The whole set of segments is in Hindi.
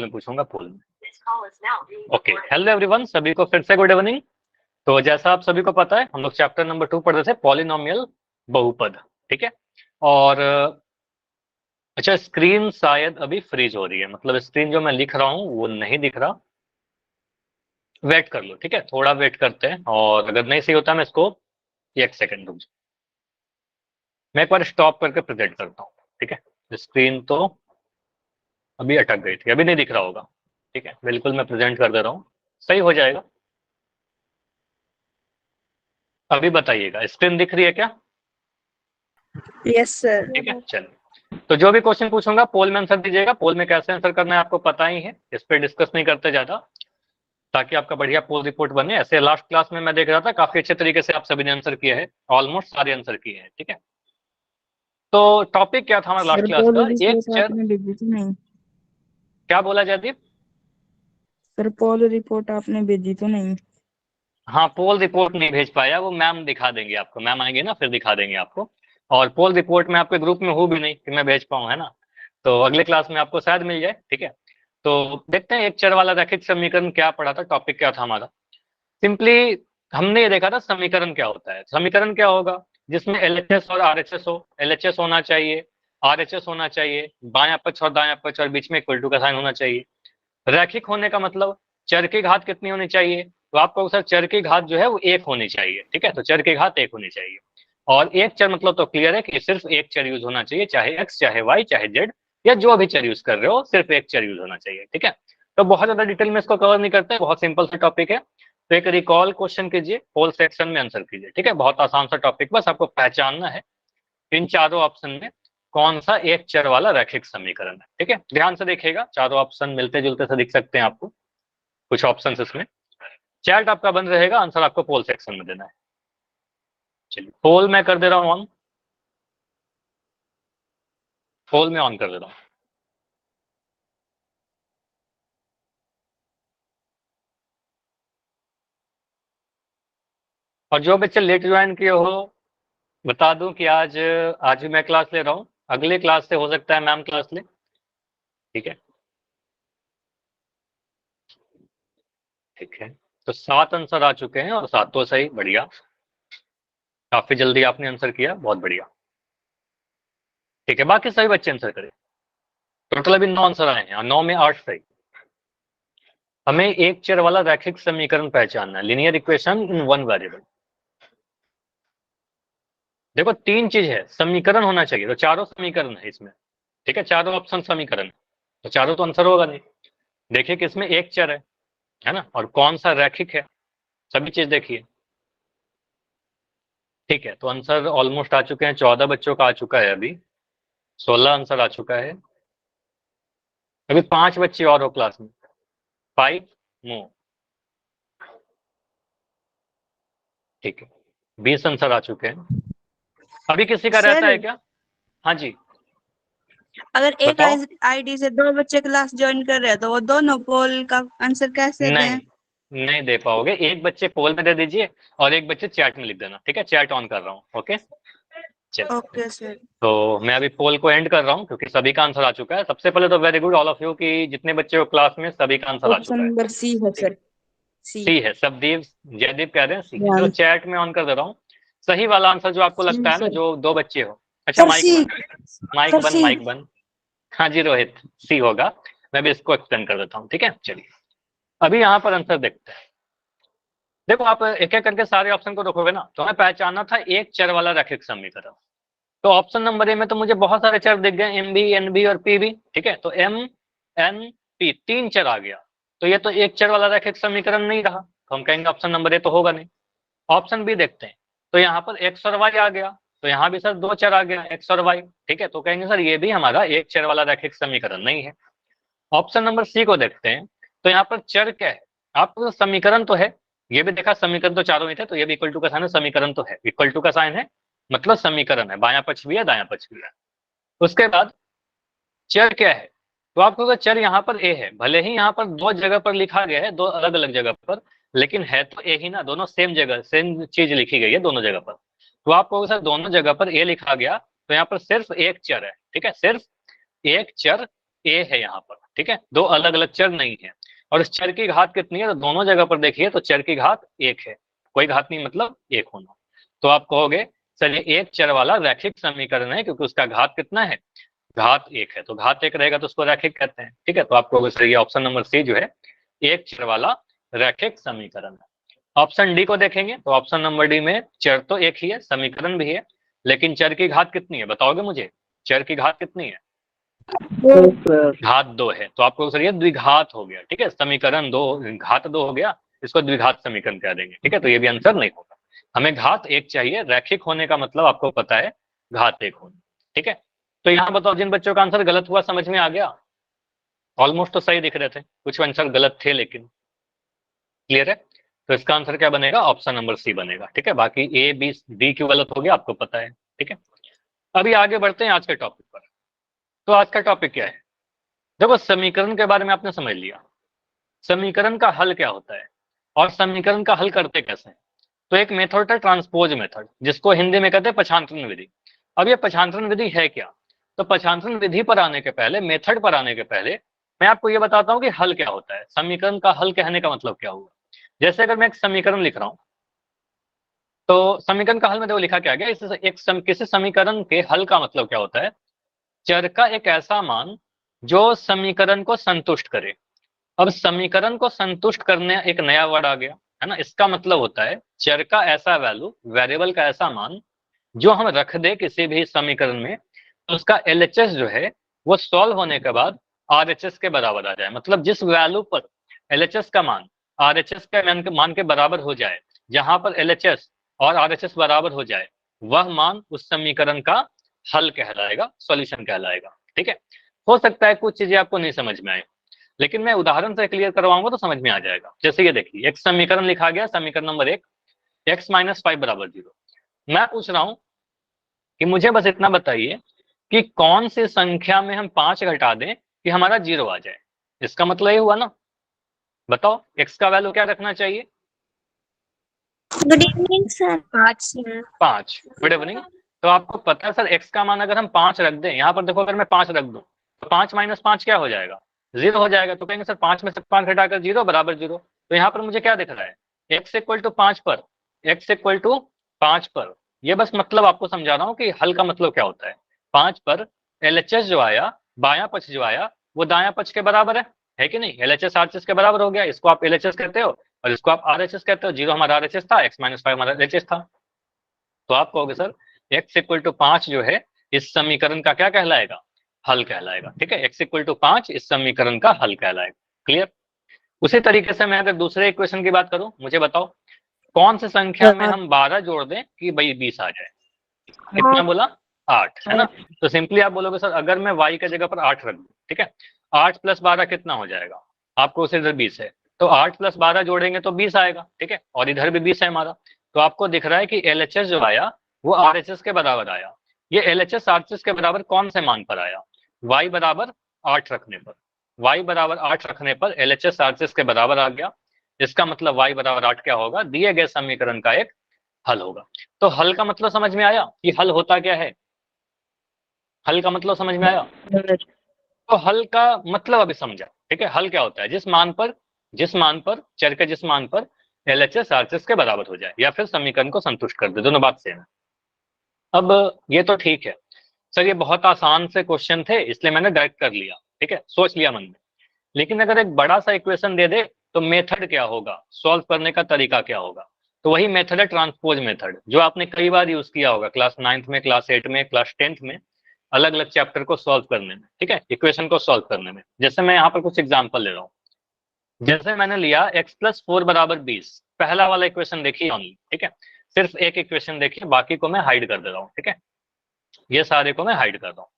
में पूछूंगा, पोल में। ओके, हेलो एवरीवन, सभी को फिर से गुड इवनिंग। तो जैसा आप सभी को पता है, हम लोग चैप्टर नंबर 2 पढ़ रहे थे, पॉलिनोमियल बहुपद। ठीक है, और अच्छा, स्क्रीन शायद अभी फ्रीज हो रही है, मतलब स्क्रीन जो मैं लिख रहा हूँ वो नहीं दिख रहा। वेट कर लो, ठीक है, थोड़ा वेट करते हैं, और अगर नहीं सही होता मैं इसको 1 सेकंड रुक जाओ, मैं एक बार स्टॉप करके प्रेजेंट करता हूँ। ठीक है, स्क्रीन तो अभी अटक गई थी, अभी नहीं दिख रहा होगा। ठीक है, बिल्कुल मैं प्रेजेंट कर दे रहा हूँ, सही हो जाएगा। अभी बताइएगा, स्क्रीन दिख रही है क्या? Yes sir. ठीक है, चलिए, तो जो भी क्वेश्चन पूछूंगा पोल में आंसर दीजिएगा। पोल में कैसे आंसर करना है आपको पता ही है, इस पर डिस्कस नहीं करते ज्यादा, ताकि आपका बढ़िया पोल रिपोर्ट बने। ऐसे लास्ट क्लास में मैं देख रहा था काफी अच्छे तरीके से आप सभी ने आंसर किया है, ऑलमोस्ट सारे आंसर किए हैं। ठीक है, तो टॉपिक क्या था हमारा लास्ट सर क्लास पोल का? एक रिपोर्ट चर, आपने भेजी तो नहीं? क्या बोला जयदीप? सर पोल रिपोर्ट आपने भेजी तो नहीं? हाँ, पोल रिपोर्ट नहीं भेज पाया, वो मैम दिखा देंगे आपको, मैम आएंगे ना फिर दिखा देंगे आपको। और पोल रिपोर्ट में आपके ग्रुप में हूँ भी नहीं कि मैं भेज पाऊँ, है ना, तो अगले क्लास में आपको शायद मिल जाए। ठीक है, तो देखते हैं एक चर वाला रैखिक समीकरण क्या पढ़ा था, टॉपिक क्या था हमारा। सिंपली हमने ये देखा था समीकरण क्या होता है। समीकरण क्या होगा? जिसमें एलएचएस और आरएचएस हो, एलएचएस होना चाहिए, आरएचएस होना चाहिए, बायां पक्ष और दायां पक्ष, और बीच में इक्वल टू का साइन होना चाहिए। रैखिक होने का मतलब चर की घात कितनी होनी चाहिए? तो आपको सर चर की घात जो है वो 1 होनी चाहिए। ठीक है, तो चर की घात 1 होनी चाहिए। और एक चर मतलब तो क्लियर है कि सिर्फ एक चर यूज होना चाहिए, चाहे एक्स चाहे वाई चाहे जेड, या जो भी चर यूज कर रहे हो, सिर्फ एक चर यूज होना चाहिए। ठीक है, तो बहुत ज्यादा डिटेल में इसको कवर नहीं करते, बहुत सिंपल सा टॉपिक है। तो एक रिकॉल क्वेश्चन कीजिए, होल सेक्शन में आंसर कीजिए। ठीक है, बहुत आसान सा टॉपिक, बस आपको पहचानना है इन चारों ऑप्शन में कौन सा एक चर वाला रैखिक समीकरण है। ठीक है, ध्यान से देखिएगा, चारों ऑप्शन मिलते जुलते से दिख सकते हैं आपको, कुछ ऑप्शंस इसमें। चैट आपका बंद रहेगा, आंसर आपको पोल सेक्शन में देना है। चलिए, पोल मैं कर दे रहा हूं ऑन, पोल में ऑन कर दे रहा हूं। और जो बच्चे लेट ज्वाइन किए हो, बता दूं कि आज आज भी मैं क्लास ले रहा हूं, अगले क्लास से हो सकता है मैम क्लास ले। ठीक है, ठीक है, तो 7 आंसर आ चुके हैं और 7 तो सही, बढ़िया, काफी जल्दी आपने आंसर किया, बहुत बढ़िया। ठीक है, बाकी सभी बच्चे आंसर करें। टोटल अभी 9 आंसर आए हैं और 9 में 8 सही। हमें एक चर वाला रैखिक समीकरण पहचानना है, linear equation in one variable. देखो 3 चीज है, समीकरण होना चाहिए, तो चारों समीकरण है इसमें। ठीक है, चारों ऑप्शन समीकरण है, तो चारों तो आंसर होगा नहीं। देखिए कि इसमें एक चर है ना, और कौन सा रैखिक है, सभी चीज देखिए। ठीक है, तो आंसर ऑलमोस्ट आ चुके हैं, 14 बच्चों का आ चुका है, अभी 16 आंसर आ चुका है। अभी 5 बच्चे और हो क्लास में, 5 मोर। ठीक है, 20 आंसर आ चुके हैं। अभी किसी का रहता सर है क्या? हाँ जी, अगर एक बताओ। आईडी से 2 बच्चे क्लास ज्वाइन कर रहे हैं तो वो दोनों पोल का आंसर कैसे नहीं, दें? नहीं दे पाओगे, एक बच्चे पोल में दे दीजिए और एक बच्चे चैट में लिख देना। ठीक है, चैट ऑन कर रहा हूँ, ओके। चलो, ओके सर। तो मैं अभी पोल को एंड कर रहा हूँ क्योंकि सभी का आंसर आ चुका है। सबसे पहले तो very good all of you कि जितने बच्चे हो क्लास में सभी का आंसर आ ऑप्शन चुका है। नंबर सी है ठीक है, सर। सी। सी है, सबदीप जयदीप कह रहे हैं सी है, जो वन। चैट में ऑन कर दे रहा हूँ। सही वाला आंसर जो आपको सी लगता है ना, सर। जो 2 बच्चे हो। अच्छा, सर माइक सी। बंद, माइक सर बंद, सी। माइक बंद। हाँ जी रोहित, सी होगा। मैं भी इसको एक्सप्लेन कर देता हूँ। ठीक है, चलिए अभी यहाँ पर आंसर देखते हैं। देखो आप एक एक करके सारे ऑप्शन को रखोगे ना, तो हमें पहचानना था एक चर वाला रैखिक समीकरण। तो ऑप्शन नंबर ए में तो मुझे बहुत सारे चर दिख गए, एम बी, एन बी और पी भी। ठीक है, तो एम एन पी 3 चर आ गया, तो ये तो एक चर वाला रैखिक समीकरण नहीं रहा, तो हम कहेंगे ऑप्शन नंबर ए तो होगा नहीं। ऑप्शन बी देखते हैं, तो यहाँ पर एक्स और वाई आ गया, तो यहाँ भी सर 2 चर आ गया, एक्स और वाई। ठीक है, तो कहेंगे सर ये भी हमारा एक चर वाला रैखिक समीकरण नहीं है। ऑप्शन नंबर सी को देखते हैं, तो यहाँ पर चर क्या है? आपको समीकरण तो है, ये भी देखा समीकरण तो चारों ही थे, तो ये भी इक्वल टू का साइन है, समीकरण तो है, इक्वल टू का साइन है, मतलब समीकरण है, बायां पक्ष भी है दायां पक्ष भी है। उसके बाद चर क्या है? तो आपको अगर चर यहाँ पर ए है, भले ही यहाँ पर 2 जगह पर लिखा गया है, 2 अलग अलग जगह पर, लेकिन है तो ए ही ना, दोनों सेम जगह सेम चीज लिखी गई है दोनों जगह पर। तो आपको सर दोनों जगह पर ए लिखा गया, तो यहाँ पर सिर्फ एक चर है। ठीक है, सिर्फ एक चर ए है यहाँ पर। ठीक है, दो अलग अलग चर नहीं है। और इस चर की घात कितनी है, तो दोनों जगह पर देखिए तो चर की घात 1 है, कोई घात नहीं मतलब 1 होना। तो आप कहोगे सर ये एक चर वाला रैखिक समीकरण है क्योंकि उसका घात कितना है, घात 1 है, तो घात 1 रहेगा तो उसको रैखिक कहते हैं। ठीक है, तो आप कहोगे सर ये ऑप्शन नंबर सी जो है एक चर वाला रैखिक समीकरण है। ऑप्शन डी को देखेंगे तो ऑप्शन नंबर डी में चर तो एक ही है, समीकरण भी है, लेकिन चर की घात कितनी है बताओगे मुझे, चर की घात कितनी है, घात 2 है। तो आपको सर ये द्विघात हो गया। ठीक है, समीकरण 2 घात 2 हो गया, इसको द्विघात समीकरण कह देंगे। ठीक है, तो ये भी आंसर नहीं होगा, हमें घात 1 चाहिए, रैखिक होने का मतलब आपको पता है घात 1 होना। ठीक है, तो यहाँ बताओ जिन बच्चों का आंसर गलत हुआ समझ में आ गया, ऑलमोस्ट तो सही दिख रहे थे, कुछ आंसर गलत थे लेकिन, क्लियर है। तो इसका आंसर क्या बनेगा, ऑप्शन नंबर सी बनेगा। ठीक है, बाकी ए बी डी क्यों गलत हो गया आपको पता है। ठीक है, अभी आगे बढ़ते हैं आज के टॉपिक पर। तो आज का टॉपिक क्या है, देखो समीकरण के बारे में आपने समझ लिया, समीकरण का हल क्या होता है और समीकरण का हल करते कैसे हैं। तो एक मेथड होता है ट्रांसपोज मेथड, जिसको हिंदी में कहते हैं पक्षांतरण विधि। अब ये पक्षांतरण विधि है क्या, तो पक्षांतरण विधि पर आने के पहले, मेथड पर आने के पहले मैं आपको ये बताता हूँ कि हल क्या होता है, समीकरण का हल कहने का मतलब क्या हुआ। जैसे अगर मैं एक समीकरण लिख रहा हूं तो समीकरण का हल में देखो लिखा क्या गया, किसी समीकरण के हल का मतलब क्या होता है, चर का एक ऐसा मान जो समीकरण को संतुष्ट करे। अब समीकरण को संतुष्ट करने एक नया वर्ड आ गया है ना, इसका मतलब होता है चर का ऐसा वैल्यू, वेरिएबल का ऐसा मान जो हम रख दे किसी भी समीकरण में, तो उसका एलएचएस जो है वो सॉल्व होने के बाद आरएचएस के बराबर आ जाए। मतलब जिस वैल्यू पर एलएचएस का मान आरएचएस के मान के बराबर हो जाए, जहां पर एलएचएस और आरएचएस बराबर हो जाए, वह मान उस समीकरण का हल कहलाएगा, सॉल्यूशन कहलाएगा। ठीक है, हो सकता है कुछ चीजें आपको नहीं समझ में आए, लेकिन मैं उदाहरण से क्लियर करवाऊंगा तो समझ में आ जाएगा। जैसे ये देखिए एक समीकरण लिखा गया, समीकरण नंबर 1 x माइनस 5 बराबर 0। मैं पूछ रहा हूं कि मुझे बस इतना बताइए कि कौन सी संख्या में हम 5 घटा दें कि हमारा 0 आ जाए। इसका मतलब ये हुआ ना, बताओ x का वैल्यू क्या रखना चाहिए, good evening sir. 5 5। Good evening. तो आपको पता है सर x का मान अगर हम 5 रख दें, यहाँ पर देखो अगर मैं 5 रख दूं तो 5 माइनस 5 क्या हो जाएगा, 0 हो जाएगा। तो कहेंगे सर 5 में से 5 घटाकर 0 बराबर 0। तो यहाँ पर मुझे क्या दिख रहा है, x इक्वल टू 5 पर, x इक्वल टू 5 पर, ये बस मतलब आपको समझा रहा हूँ कि हल का मतलब क्या होता है। 5 पर एलएचएस जो आया, बायां पक्ष जो आया वो दायां पक्ष के बराबर है कि नहीं, एलएचएस आरएचएस के बराबर हो गया, इसको आप एलएचएस कहते हो और इसको आप आरएचएस कहते हो। 0 हमारा आरएचएस था, x माइनस 5 हमारा एलएचएस था। तो आप कहोगे सर x इक्वल टू 5 जो है इस समीकरण का क्या कहलाएगा, हल कहलाएगा। ठीक है, x इक्वल टू 5 इस समीकरण का हल कहलाएगा। क्लियर। उसी तरीके से मैं अगर दूसरे इक्वेशन की बात करूं, मुझे बताओ कौन सी संख्या में हम 12 जोड़ दें कि भाई 20 आ जाए। कितना बोला, 8 है ना। तो सिंपली आप बोलोगे सर अगर मैं y की जगह पर 8 रख दूं, ठीक है, 8 प्लस 12 कितना हो जाएगा, आपको उसे इधर 20 है तो 8 प्लस 12 जोड़ेंगे तो 20 आएगा। ठीक है, और इधर भी 20 है हमारा। तो आपको दिख रहा है कि एलएचएस जो आया वो आरएचएस के बराबर आया। ये एलएचएस आरएचएस के बराबर कौन से मान पर आया, y बराबर 8 रखने पर, y बराबर 8 रखने पर एलएचएस आरएचएस के बराबर आ गया। इसका मतलब y बराबर 8 क्या होगा, दिए गए समीकरण का एक हल होगा। तो हल का मतलब समझ में आया कि हल होता क्या है, हल का मतलब समझ में आया। तो हल का मतलब अभी समझा। ठीक है, हल क्या होता है, जिस मान पर चर के जिस मान पर एलएचएस आरएचएस के बराबर हो जाए या फिर समीकरण को संतुष्ट कर दे, दोनों बात सेम है। अब ये तो ठीक है सर, ये बहुत आसान से क्वेश्चन थे इसलिए मैंने डायरेक्ट कर लिया। ठीक है, सोच लिया मन में। लेकिन अगर एक बड़ा सा इक्वेशन दे दे तो मेथड क्या होगा, सॉल्व करने का तरीका क्या होगा। तो वही मेथड है ट्रांसपोज मेथड, जो आपने कई बार यूज किया होगा क्लास 9th में, क्लास 8 में, क्लास 10th में, अलग अलग चैप्टर को सॉल्व करने में। ठीक है, इक्वेशन को सॉल्व करने में। जैसे मैं यहाँ पर कुछ एग्जाम्पल ले रहा हूँ, जैसे मैंने लिया x प्लस 4 बराबर 20, पहला वाला इक्वेशन देखिए ओनली। ठीक है, सिर्फ एक इक्वेशन देखिए, बाकी को मैं हाइड कर दे रहा हूँ। ठीक है, ये सारे को मैं हाइड कर रहा हूँ।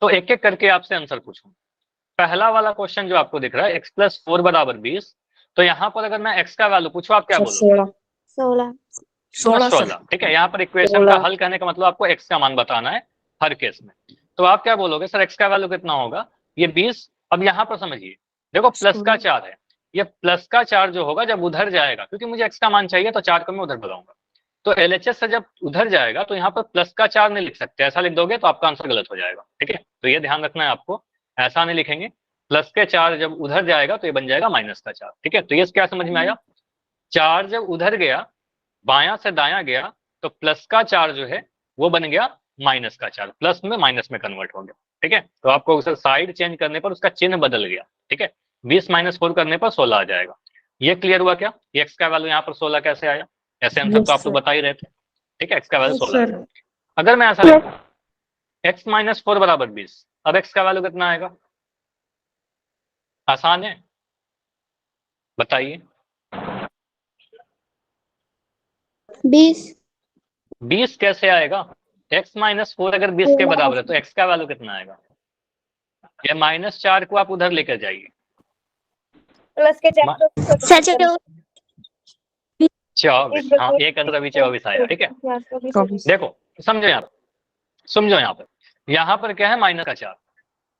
तो एक एक करके आपसे आंसर पूछूं। पहला वाला क्वेश्चन जो आपको दिख रहा है x प्लस 4 बराबर 20, तो यहाँ पर अगर मैं x का वैल्यू पूछूं आप क्या बोलोगे, 16। ठीक है, यहाँ पर इक्वेशन का हल करने का मतलब आपको x का मान बताना है हर केस में। तो आप क्या बोलोगे, सर x का वैल्यू कितना होगा, ये 20। अब यहाँ पर समझिए, देखो प्लस का 4 है, ये प्लस का 4 जो होगा जब उधर जाएगा, क्योंकि मुझे x का मान चाहिए तो 4 को मैं उधर भगाऊंगा, तो एलएचएस से जब उधर जाएगा तो यहाँ पर प्लस का 4 नहीं लिख सकते, ऐसा लिख दोगे तो आपका आंसर गलत हो जाएगा। ठीक है, तो ये ध्यान रखना है आपको ऐसा नहीं लिखेंगे। प्लस के 4 जब उधर जाएगा तो ये बन जाएगा माइनस का 4, ठीक है। तो ये क्या समझ में आया, 4 जब उधर गया, बायां से दायां गया, तो प्लस का 4 जो है वो बन गया माइनस का 4, प्लस में माइनस में कन्वर्ट हो गया, ठीक है। तो आपको साइड चेंज करने पर उसका चिन्ह बदल गया, ठीक है। 20 माइनस 4 करने पर 16 आ जाएगा। ये क्लियर हुआ क्या, एक्स का वैल्यू यहाँ पर 16 कैसे आया, ऐसे आंसर तो आप लोग बता ही रहे थे, ठीक है। एक्स का वैल्यू 16। अगर मैं ऐसा लिखूं एक्स माइनस 4 बराबर 20, अब एक्स का वैल्यू कितना आएगा, आसान है, बताइए। 20 कैसे आएगा, x माइनस 4 अगर 20 के बराबर है तो x का वैल्यू कितना आएगा, ये माइनस 4 को आप उधर लेकर जाइए, प्लस के 24, हाँ एक अंदर अभी 24 आया, ठीक है। देखो समझो यहाँ पर क्या है, माइनस का 4।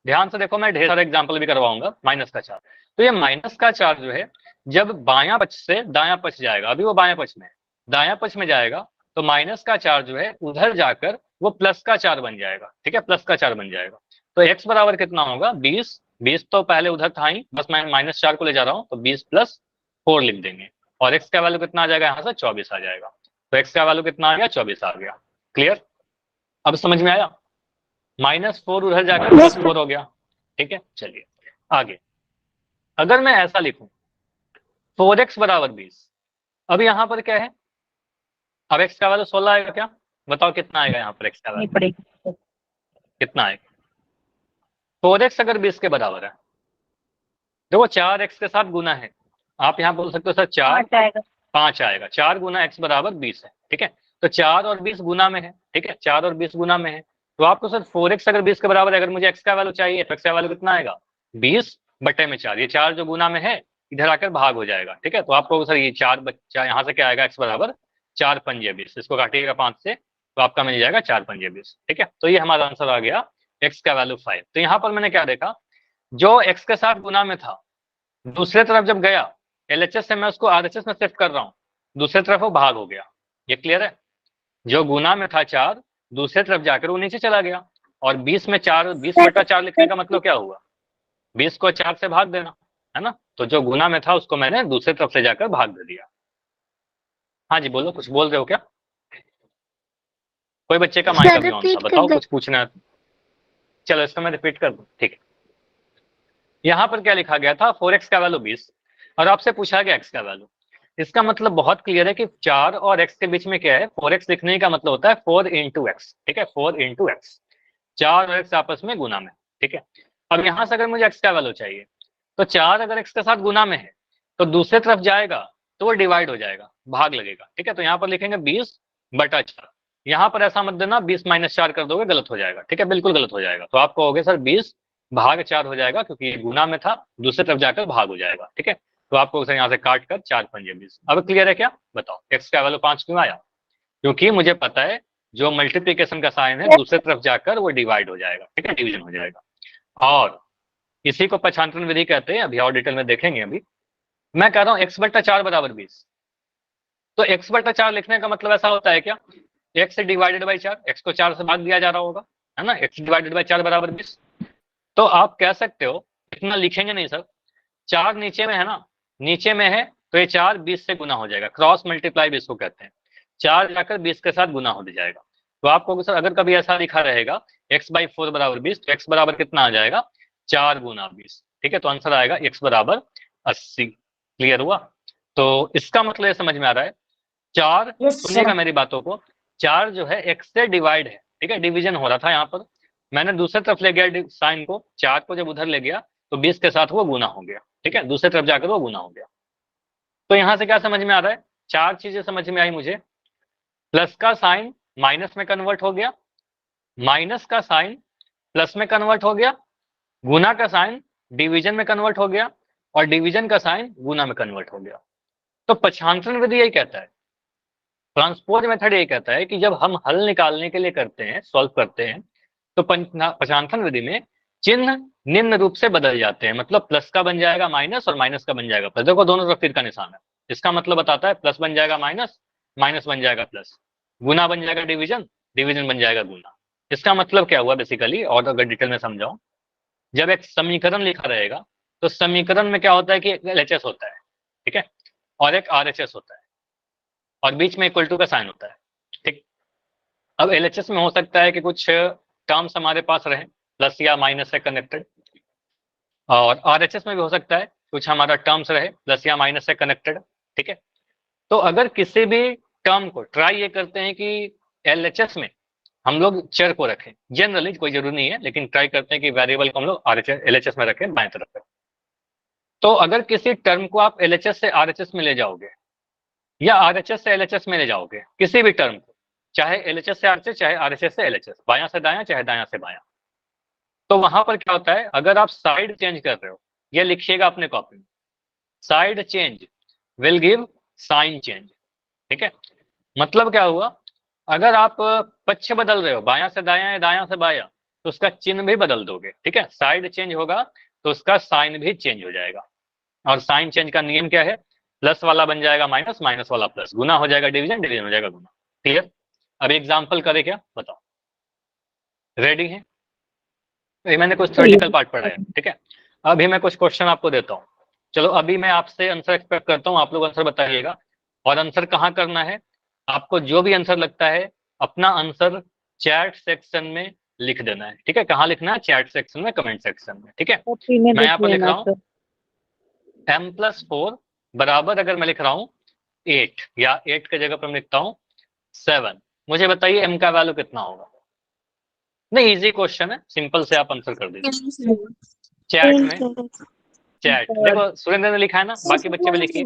ध्यान से देखो, मैं ढेर सारे एग्जाम्पल भी करवाऊंगा। माइनस का 4, तो ये माइनस का 4 जो है जब बायां पक्ष से दायां पक्ष जाएगा, अभी वो बायां पक्ष में है, दायां पक्ष में जाएगा तो माइनस का 4 जो है उधर जाकर वो प्लस का 4 बन जाएगा, ठीक है, प्लस का 4 बन जाएगा। तो x बराबर कितना होगा, 20। 20 तो पहले उधर था ही, बस मैं माइनस 4 को ले जा रहा हूँ, तो 20 प्लस 4 लिख देंगे, और x का वैल्यू कितना आ जाएगा, यहाँ से 24 आ जाएगा। तो x का वैल्यू कितना आ गया, 24 आ गया। क्लियर, अब समझ में आया, माइनस 4 उधर जाकर प्लस 4 हो गया, ठीक है। चलिए आगे, अगर मैं ऐसा लिखूं 4x बराबर 20, अब यहाँ पर क्या है, अब x का वैल्यू 16 आएगा क्या, बताओ कितना आएगा यहाँ पर x का वैल्यू कितना आएगा, 4x अगर 20 के बराबर है, देखो 4x के साथ गुना है, आप यहाँ बोल सकते हो सर 5 आएगा, 4 गुना x बराबर 20 है, ठीक है। तो 4 और 20 गुना में है, ठीक है, 4 और 20 गुना में है, तो आपको सर 4x अगर 20 के बराबर है, अगर मुझे x का वैल्यू चाहिए तो x का वैल्यू कितना आएगा, 20 बटे में 4, ये 4 जो गुना में है इधर आकर भाग हो जाएगा, ठीक है। तो आपको सर ये 4 बच्चा यहाँ से क्या आएगा, x बराबर 4 पंजे 20, इसको काटिएगा 5 से तो आपका मिल जाएगा 4 पंजे 20, ठीक है। तो ये हमारा आंसर आ गया, x का वैल्यू 5। तो यहाँ पर मैंने क्या देखा, जो x के साथ गुना में था दूसरे तरफ जब गया, LHS से मैं उसको RHS में शिफ्ट कर रहा हूँ, दूसरे तरफ वो भाग हो गया, ये क्लियर है। जो गुना में था 4 दूसरे तरफ जाकर वो नीचे चला गया, और 20 में 4, 20 बटा 4 लिखने का मतलब क्या हुआ, 20 को 4 से भाग देना, है ना। तो जो गुना में था उसको मैंने दूसरे तरफ से जाकर भाग दे दिया। हाँ जी बोलो, कुछ बोल रहे हो क्या, कोई बच्चे का माइक अभी ऑन था, बताओ कुछ पूछना है। चलो इसको मैं रिपीट कर दूं, ठीक है। यहाँ पर क्या लिखा गया था, 4x का वैल्यू 20 और आपसे पूछा गया x का वैल्यू। इसका मतलब बहुत क्लियर है कि 4 और x के बीच में क्या है, 4x लिखने का मतलब होता है 4 इंटू एक्स, ठीक है, 4 इंटू एक्स, 4 और x आपस में गुना में, ठीक है। अब यहाँ से अगर मुझे x का वैल्यू चाहिए तो 4 अगर x के साथ गुना में है तो दूसरे तरफ जाएगा तो वो डिवाइड हो जाएगा, भाग लगेगा, ठीक है। तो यहाँ पर लिखेंगे 20 बटा 4, यहाँ पर ऐसा मत देना 20 माइनस 4 कर दोगे, गलत हो जाएगा, ठीक है, बिल्कुल गलत हो जाएगा। तो आपको हो गया सर 20 भाग 4 हो जाएगा, क्योंकि ये गुना में था, दूसरे तरफ जाकर भाग हो जाएगा, ठीक है। तो आपको उसे यहाँ से काट कर 4 पंजे 20। अब क्लियर है क्या, बताओ x का वैल्यू 5 क्यों आया, क्योंकि मुझे पता है जो मल्टीप्लीकेशन का साइन है दूसरे तरफ जाकर वो डिवाइड हो जाएगा, ठीक है, डिवीजन हो जाएगा। और इसी को पक्षांतरण विधि कहते हैं, अभी और डिटेल में देखेंगे। अभी मैं कह रहा हूँ x बटा 4 बराबर 20, तो x बटा 4 लिखने का मतलब ऐसा होता है क्या, x डिवाइडेड बाई 4, x को 4 से भाग दिया जा रहा होगा, है ना, x डिवाइडेड बाई 4 बराबर 20। तो आप कह सकते हो, इतना लिखेंगे नहीं सर, 4 नीचे में है ना, नीचे में है तो ये 4 20 से गुना हो जाएगा, क्रॉस मल्टीप्लाई भी इसको कहते हैं, 4 जाकर 20 के साथ गुना हो जाएगा। तो आपको सर अगर कभी ऐसा लिखा रहेगा x बाई 4 बराबर 20, तो x बराबर कितना आ जाएगा, 4 गुना 20, ठीक है। तो आंसर आएगा x बराबर 80। क्लियर हुआ, तो इसका मतलब ये समझ में आ रहा है, 4 सुनिएगा मेरी बातों को, 4 जो है x से डिवाइड है, ठीक है, डिवीजन हो रहा था, यहाँ पर मैंने दूसरे तरफ ले गया साइन को, 4 को जब उधर ले गया तो 20 के साथ वो गुना हो गया, ठीक है, दूसरे तरफ जाकर वो गुना हो गया। तो यहां से क्या समझ में आ रहा है, 4 चीजें समझ में आई मुझे, प्लस का साइन माइनस में कन्वर्ट हो गया, माइनस का साइन प्लस में कन्वर्ट हो गया, गुना का साइन डिवीजन में कन्वर्ट हो गया, और डिवीजन का साइन गुना में कन्वर्ट हो गया। तो पक्षांतरण विधि यही कहता है, ट्रांसपोज मेथड यही कहता है कि जब हम हल निकालने के लिए करते हैं, सॉल्व करते हैं, तो पक्षांतरण विधि में चिन्ह निम्न रूप से बदल जाते हैं, मतलब प्लस का बन जाएगा माइनस और माइनस का बन जाएगा प्लस, देखो दोनों तरफ तीर का निशान है, इसका मतलब बताता है प्लस बन जाएगा माइनस, माइनस बन जाएगा प्लस, गुना बन जाएगा डिवीजन, डिवीजन बन जाएगा गुना। इसका मतलब क्या हुआ बेसिकली, और अगर डिटेल में समझाऊं, जब एक समीकरण लिखा रहेगा तो समीकरण में क्या होता है कि एक LHS होता है, ठीक है, और एक RHS होता है, और बीच में इक्वल टू का साइन होता है, ठीक। अब LHS में हो सकता है कि कुछ टर्म्स हमारे पास रहे प्लस या माइनस से कनेक्टेड, और RHS में भी हो सकता है कुछ हमारा टर्म्स रहे प्लस या माइनस से कनेक्टेड, ठीक है। तो अगर किसी भी टर्म को ट्राई ये करते हैं कि LHS में हम लोग चर को रखें, जनरली कोई जरूरी नहीं है, लेकिन ट्राई करते हैं कि वेरिएबल को हम लोग LHS में रखें बाएं तरफ पे। तो अगर किसी टर्म को आप LHS से RHS में ले जाओगे या RHS से LHS में ले जाओगे, किसी भी टर्म को, चाहे LHS से RHS चाहे RHS से LHS, बायां से दायां चाहे दायां से बायां, तो वहां पर क्या होता है, अगर आप साइड चेंज कर रहे हो, ये लिखिएगा अपने कॉपी में, side change will give sign change, ठीक है। मतलब क्या हुआ, अगर आप पक्ष बदल रहे हो, बायां से दायां या दायां से बायां, तो उसका चिन्ह भी बदल दोगे, ठीक है। साइड चेंज होगा तो उसका साइन भी चेंज हो जाएगा, और साइन चेंज का नियम क्या है, प्लस वाला बन जाएगा माइनस, माइनस वाला प्लस, गुना हो जाएगा डिवीजन, डिवीजन हो जाएगा गुना। क्लियर? अब एग्जाम्पल करे क्या, बताओ, रेडी है? ये मैंने कुछ थ्योरेटिकल पार्ट पढ़ाया, ठीक है। अभी मैं कुछ क्वेश्चन आपको देता हूँ, चलो अभी मैं आपसे आंसर एक्सपेक्ट करता हूँ, आप लोग आंसर बताइएगा। और आंसर कहाँ करना है, आपको जो भी आंसर लगता है अपना आंसर चैट सेक्शन में लिख देना है, ठीक है। कहाँ लिखना है, चैट सेक्शन में, कमेंट सेक्शन में, ठीक है। मैं यहाँ पर लिख रहा हूँ m+4 बराबर, अगर मैं लिख रहा हूँ 8, या 8 के जगह पर मैं लिखता हूँ 7, मुझे बताइए m का वैल्यू कितना होगा। नहीं, इजी क्वेश्चन है, सिंपल से आप आंसर कर दीजिए चैट में। चैट देखो, सुरेंद्र ने लिखा है ना, बाकी बच्चे भी लिखिए।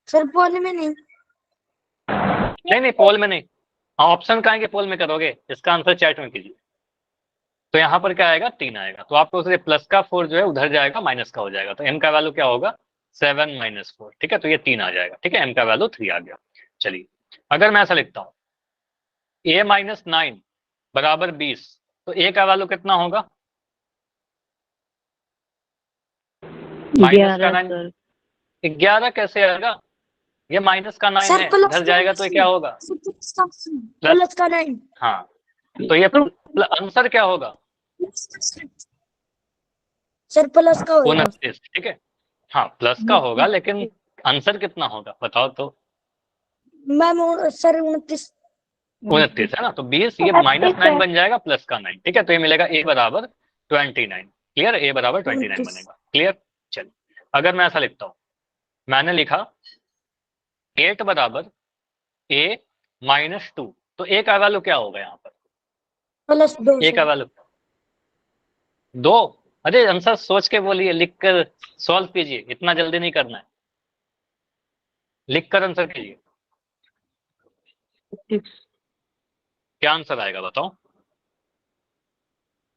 सर पोल में नहीं, नहीं पोल में नहीं, ऑप्शन कहाँ है कि पोल में करोगे, इसका आंसर चैट में कीजिए। तो यहाँ पर क्या आएगा, 3 आएगा, तो आपको उससे प्लस का 4 जो है उधर जाएगा, माइनस का हो जाएगा, तो m का वैल्यू क्या होगा, 7 - 4, ठीक है। तो ये 3 आ जाएगा, ठीक है, m का वैल्यू 3 आ गया। चलिए, अगर मैं ऐसा लिखता हूँ a-9 बराबर 20, तो a का वैल्यू कितना होगा, माइनस का 9, 11 कैसे आएगा, ये माइनस का 9 है, इधर जाएगा तो ये क्या होगा, प्लस का 9, हाँ, तो ये आंसर क्या होगा, सर प्लस का होगा, 29, ठीक है। हाँ प्लस का होगा, लेकिन आंसर कितना होगा बताओ तो, मैम सर 29, 29 है ना, तो 20, ये -9 बन जाएगा प्लस का 9, ठीक है। तो ये मिलेगा a बराबर 29, क्लियर, a बराबर 29 बनेगा, क्लियर। चलिए, अगर मैं ऐसा लिखता हूँ, मैंने लिखा 8 बराबर a-2, तो a का वैल्यू क्या होगा यहाँ पर, प्लस 2, a का वैल्यू 2, अरे आंसर सोच के बोलिए, लिख कर सॉल्व कीजिए, इतना जल्दी नहीं करना है, लिख कर आंसर कीजिए, क्या आंसर आएगा बताओ।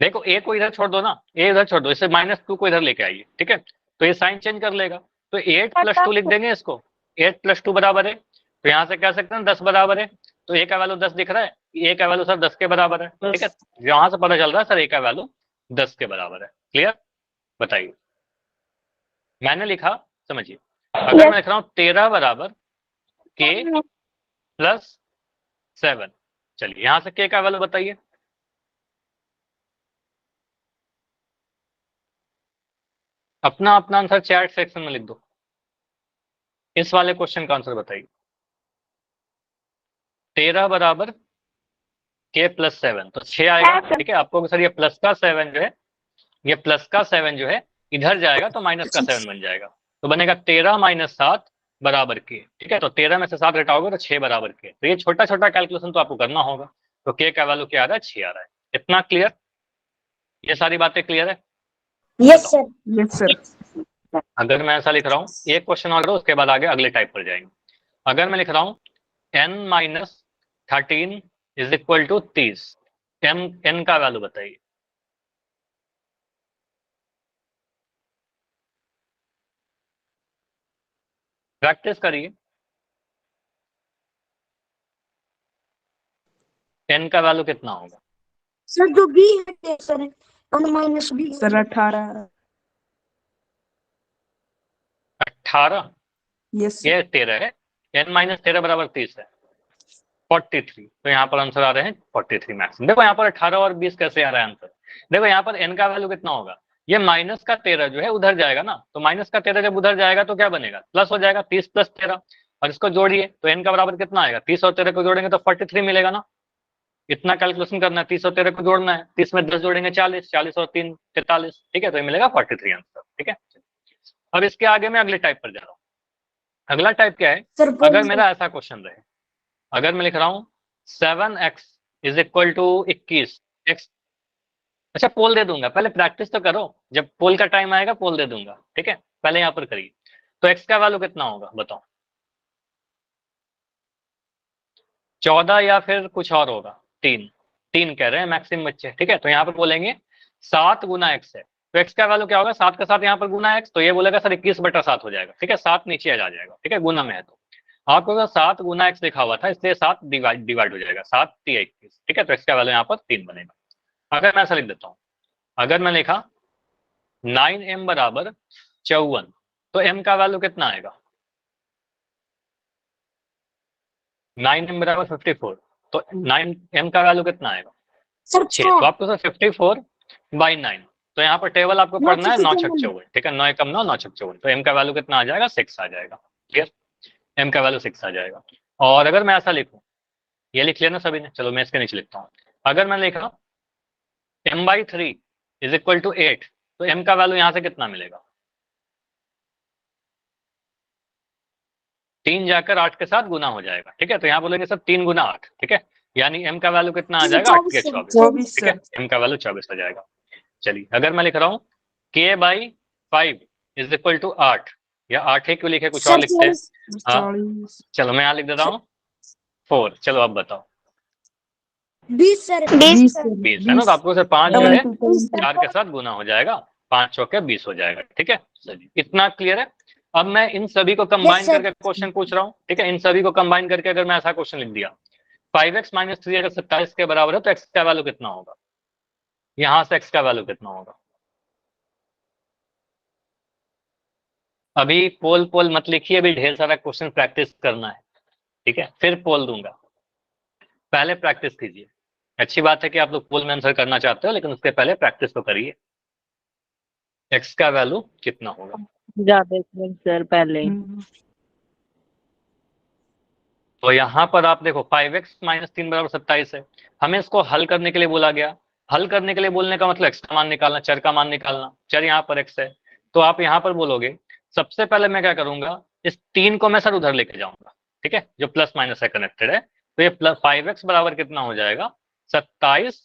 देखो a को इधर छोड़ दो ना, a इधर छोड़ दो, इसे -2 को इधर लेके आइए, ठीक है, तो ये साइन चेंज कर लेगा, तो 8 + 2 लिख देंगे इसको, 8 + 2 बराबर है, तो यहाँ से कह सकते हैं 10 बराबर है, तो a का वैल्यू 10 दिख रहा है, a का वैल्यू सर 10 के बराबर है, ठीक है, यहाँ से पता चल रहा है सर a का वैल्यू 10 के बराबर है, क्लियर। बताइए, मैंने लिखा, समझिए, अगर मैं लिख रहा हूँ 13 बराबर k + 7, चलिए यहाँ से k का वैल्यू बताइए, अपना अपना आंसर चैट सेक्शन में लिख दो, इस वाले क्वेश्चन का आंसर बताइए। 13 बराबर k + 7, तो 6 आएगा, ठीक है। आपको सर ये प्लस का 7 जो है, ये प्लस का 7 जो है इधर जाएगा तो माइनस का 7 बन जाएगा, तो बनेगा 13 - 7 बराबर k, ठीक है। तो 13 में से 7 घटाओगे तो 6 बराबर k, तो ये छोटा छोटा कैलकुलेशन तो आपको करना होगा, तो k का वैल्यू क्या आ रहा है, 6 आ रहा है, इतना क्लियर, ये सारी बातें क्लियर है। Yes sir, yes sir. अगर मैं ऐसा लिख रहा हूँ, एक क्वेश्चन और करो, उसके बाद आगे अगले टाइप पर जाएंगे। अगर मैं लिख रहा हूँ n - 13 = 30, n का वैल्यू बताइए, प्रैक्टिस करिए, n का वैल्यू कितना होगा, सर जो बी है सर, -b सर 18, 18, यस ये 13 है, n - 13 बराबर 30 है, 43, तो यहाँ पर आंसर आ रहे हैं 43 मैक्सिमम। देखो यहाँ पर 18 और 20 कैसे आ रहा है आंसर, देखो यहाँ पर n का वैल्यू कितना होगा, ये माइनस का 13 जो है उधर जाएगा ना, तो माइनस का 13 जब उधर जाएगा तो क्या बनेगा, प्लस हो जाएगा, 30 प्लस 13, और इसको जोड़िए तो n का बराबर कितना आएगा, 30 और 13 को जोड़ेंगे तो 43 मिलेगा ना। इतना कैलकुलेशन करना है, 30 और 13 को जोड़ना है, 30 में 10 जोड़ेंगे 40, 40 और 3 43, ठीक है, तो ये मिलेगा 43 आंसर। ठीक है, अब इसके आगे मैं अगले टाइप पर जा रहा हूँ। अगला टाइप क्या है, अगर मेरा ऐसा क्वेश्चन रहे, अगर मैं लिख रहा हूँ 7x is equal to 21 x, अच्छा पोल दे दूंगा, पहले प्रैक्टिस तो करो, जब पोल का टाइम आएगा पोल दे दूंगा, ठीक है, पहले यहाँ पर करिए। तो x का वैल्यू कितना होगा बताओ, 14 या फिर कुछ और होगा, 3 3 कह रहे हैं मैक्सिमम बच्चे, ठीक है, तो यहाँ पर बोलेंगे 7 गुना x है, तो x का वैल्यू क्या होगा, 7 के साथ यहाँ पर गुना x, तो ये बोलेगा सर 21/7 हो जाएगा, ठीक है, 7 नीचे आ जाएगा, ठीक है, गुना में है तो आपको अगर 7 गुना x लिखा हुआ था इसलिए 7 डिवाइड हो जाएगा, 7 3 21, ठीक है, तो x का वैल्यू यहाँ पर 3 बनेगा। अगर मैं ऐसा लिख देता हूँ, अगर मैं लिखा 9m बराबर 54, तो m का वैल्यू कितना आएगा, 9m बराबर 54, तो 9m का वैल्यू कितना आएगा 6, तो आपको सर 54/9, तो यहाँ पर टेबल आपको पढ़ना है 9 छक 54, ठीक है, 9 एकम 9 9 छक 54, तो m का वैल्यू कितना आ जाएगा 6 आ जाएगा, क्लियर, m का वैल्यू 6 आ जाएगा। और अगर मैं ऐसा लिखूं, ये लिख लिया ना सभी ने, चलो मैं इसके नीचे लिखता हूँ, अगर मैं लिखा m/3 इज इक्वल टू 8, तो m का वैल्यू यहाँ से कितना मिलेगा, 3 जाकर 8 के साथ गुना हो जाएगा, ठीक है, तो यहाँ बोलेंगे सर 3 गुना 8, ठीक है, यानी m का वैल्यू कितना आ जाएगा 8 के 24, ठीक है, m का वैल्यू 24 आ जाएगा। चलिए अगर मैं लिख रहा हूँ k/5 इज इक्वल टू 8, या 8 ही क्यों लिखे, कुछ और लिखते हैं, हाँ चलो मैं यहाँ लिख देता हूँ 4, चलो अब बताओ 20 सर 20 20 है ना, तो आपको सर 5 जो है 4 के साथ गुना हो जाएगा, 5 चौके 20 हो जाएगा, ठीक है, चलिए इतना क्लियर है। अब मैं इन सभी को कंबाइन sir. करके क्वेश्चन पूछ रहा हूँ, ठीक है, इन सभी को कंबाइन करके अगर मैं ऐसा क्वेश्चन लिख दिया 5x - 3 अगर 27 के बराबर है तो x का वैल्यू कितना होगा, यहाँ से x का वैल्यू कितना होगा, अभी पोल पोल मत लिखिए, अभी ढेर सारा क्वेश्चन प्रैक्टिस करना है, ठीक है, फिर पोल दूंगा, पहले प्रैक्टिस कीजिए। अच्छी बात है कि आप लोग पोल में आंसर करना चाहते हो, लेकिन उसके पहले प्रैक्टिस तो करिए, x का वैल्यू कितना होगा, सर पहले तो यहाँ पर आप देखो 5x - 3 बराबर 27 है, हमें इसको हल करने के लिए बोला गया, हल करने के लिए बोलने का मतलब x का मान निकालना, चर का मान निकालना, चर यहाँ पर x है, तो आप यहाँ पर बोलोगे सबसे पहले मैं क्या करूंगा, इस 3 को मैं सर उधर लेके जाऊंगा, ठीक है, जो प्लस माइनस से कनेक्टेड है, तो ये 5x बराबर कितना हो जाएगा 27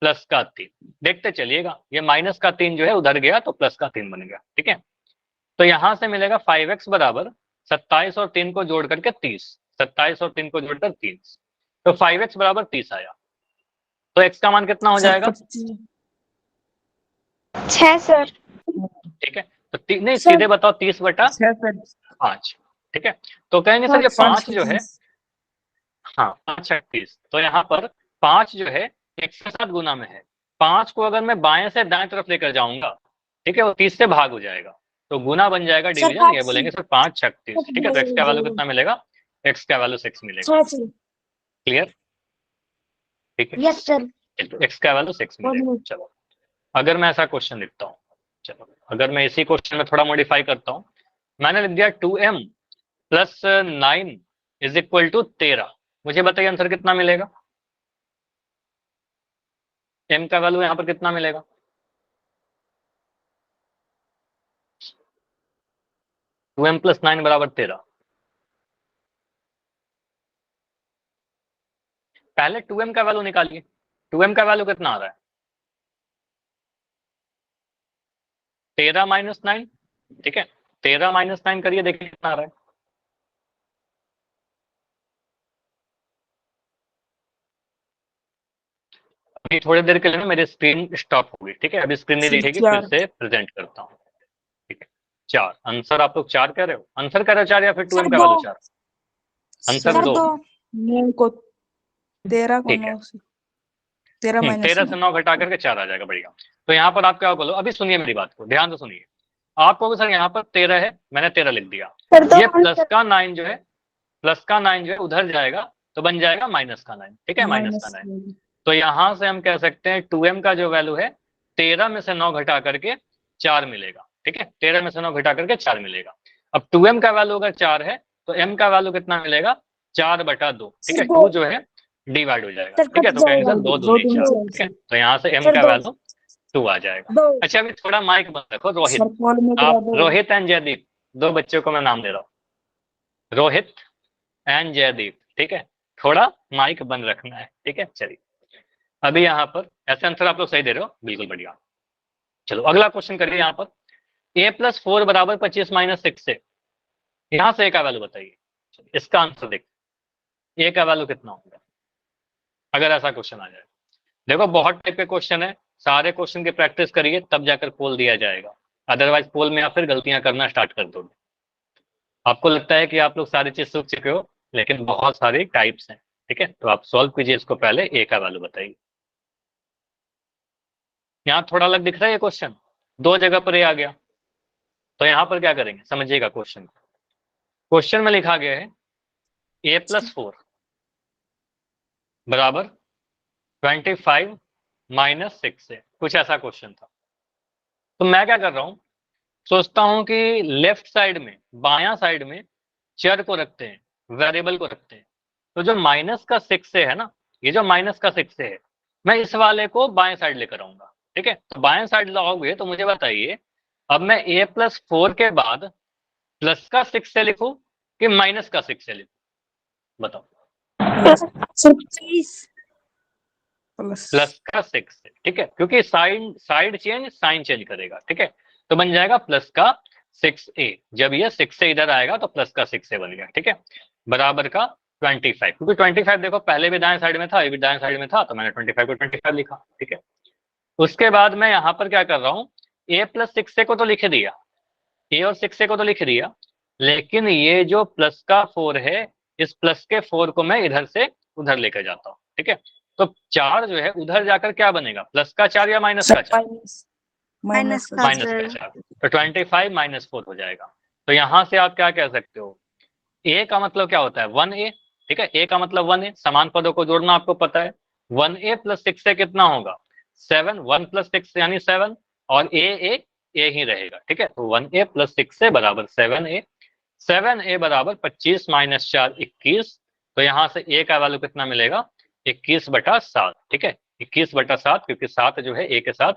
प्लस का 3, देखते चलिएगा, ये माइनस का 3 जो है उधर गया तो प्लस का 3 बन गया, ठीक है, तो यहां से मिलेगा 5x बराबर 27 और 3 को जोड़ करके 30, 27 और 3 को जोड़कर 30, तो 5x बराबर 30 आया, तो x का मान कितना हो जाएगा 6 सर ठीक है, तो नहीं सीधे बताओ 30/5, ठीक है, तो कहेंगे सर ये 5 जो है, हाँ 5 6 30, तो यहाँ पर 5 जो है x के साथ गुना में है, 5 को अगर मैं बाएं से दाएं तरफ लेकर जाऊंगा, ठीक है, वो 30 से भाग हो जाएगा, तो गुना बन जाएगा डिवीजन, ये बोलेंगे सर 5 6 30, ठीक है, तो x का वैल्यू कितना मिलेगा, x का वैल्यू 6 मिलेगा, क्लियर, ठीक है, यस सर तो x का वैल्यू 6 मिलेगा। चलो अगर मैं ऐसा क्वेश्चन लिखता हूँ, चलो अगर मैं इसी क्वेश्चन में थोड़ा मॉडिफाई करता हूँ, मैंने लिख दिया 2m + 9 इज इक्वल टू 13, मुझे बताइए आंसर कितना मिलेगा, m का वैल्यू यहाँ पर कितना मिलेगा, टू एम + 9 बराबर 13, पहले 2m का वैल्यू निकालिए, 2m का वैल्यू कितना आ रहा है 13 - 9, ठीक है, 13 - 9 करिए देखिए कितना आ रहा है, अभी थोड़ी देर के लिए ना मेरी स्क्रीन स्टॉप होगी, ठीक है, अभी स्क्रीन नहीं दिखेगी, फिर से प्रेजेंट करता हूँ, ठीक है, 4 आंसर, आप लोग 4 कह रहे हो, आंसर कह रहे हो 4 या फिर 2m का वैल्यू 4, आंसर 2, को 13 को ठीक है, 9 से 13 - 13 से 9 घटा करके 4 आ जाएगा, बढ़िया, तो यहाँ पर आप क्या बोलो, अभी सुनिए मेरी बात को ध्यान से सुनिए, आप कहोगे सर यहाँ पर 13 है, मैंने 13 लिख दिया, ये प्लस का 9 जो है, प्लस का 9 जो है उधर जाएगा तो बन जाएगा माइनस का 9, ठीक है, माइनस का 9, तो यहां से हम कह सकते हैं 2m का जो वैल्यू है 13 में से 9 घटा करके 4 मिलेगा, ठीक है, 13 में से 9 घटा करके 4 मिलेगा। अब 2m का वैल्यू अगर 4 है तो m का वैल्यू कितना मिलेगा, 4/2, ठीक है, 2 जो है डिवाइड हो जाएगा, ठीक है, तो कहेंगे सर 2 दूनी 4, ठीक है, तो यहाँ से m का वैल्यू 2 आ जाएगा। अच्छा अभी थोड़ा माइक बंद रखो। रोहित, आप रोहित एंड जयदीप, 2 बच्चों को मैं नाम दे रहा हूँ, रोहित एंड जयदीप, ठीक है, थोड़ा माइक बंद रखना है, ठीक है। चलिए अभी यहाँ पर ऐसे आंसर आप लोग सही दे रहे हो, बिल्कुल बढ़िया। चलो अगला क्वेश्चन करिए। यहाँ पर a+4 बराबर 25 - 6 से यहाँ से a का वैल्यू बताइए। इसका आंसर देख, a का वैल्यू कितना होगा अगर ऐसा क्वेश्चन आ जाए। देखो बहुत टाइप के क्वेश्चन है, सारे क्वेश्चन की प्रैक्टिस करिए तब जाकर पोल दिया जाएगा, अदरवाइज पोल में आप फिर गलतियां करना स्टार्ट कर दोगे। आपको लगता है कि आप लोग सारी चीज सीख चुके हो, लेकिन बहुत सारे टाइप्स हैं, ठीक है, तो आप सॉल्व कीजिए इसको, पहले a का वैल्यू बताइए। यहाँ थोड़ा अलग दिख रहा है ये क्वेश्चन, 2 जगह पर a आ गया, तो यहाँ पर क्या करेंगे समझिएगा। क्वेश्चन में लिखा गया है a+4 बराबर 25 - 6 से, कुछ ऐसा क्वेश्चन था। तो मैं क्या कर रहा हूं, सोचता हूं कि लेफ्ट साइड में, बायां साइड में चर को रखते हैं, वेरिएबल को रखते हैं, तो जो -6 से है ना, ये जो -6 से है, मैं इस वाले को बाएं साइड लेकर आऊंगा, ठीक है। तो बाएं साइड लाओगे तो मुझे बताइए, अब मैं a+4 के बाद +6 से लिखूं कि -6 से लिखूं, बताओ। +6 से, ठीक है, क्योंकि साइड चेंज साइन चेंज करेगा, ठीक है, तो बन जाएगा +6a। जब ये 6 से इधर आएगा तो +6a बन गया, ठीक है, बराबर का 25, क्योंकि 25 देखो पहले भी दाएं साइड में था, ये भी दाएं साइड में था, तो मैंने 25 को 25 लिखा, ठीक है। उसके बाद मैं यहाँ पर क्या कर रहा हूँ, a+6a को तो लिख दिया, a और 6a को तो लिख दिया, लेकिन ये जो +4 है, इस +4 को मैं इधर से उधर लेकर जाता हूँ, ठीक है। तो 4 जो है उधर जाकर क्या बनेगा, +4 या -4? -4, तो 25 - 4 हो जाएगा। तो यहां से आप क्या कह सकते हो, a का मतलब क्या होता है 1a, ठीक है, a का मतलब 1a, समान पदों को जोड़ना आपको पता है, 1a + 6 से कितना होगा 7, 1 + 6 यानी 7, और a ही रहेगा, ठीक है, तो 1a + 6 से बराबर 7a, 7a बराबर 25 - 4 21, तो यहाँ से a का वैल्यू कितना मिलेगा 21/7, ठीक है, 21/7, क्योंकि 7 जो है a के साथ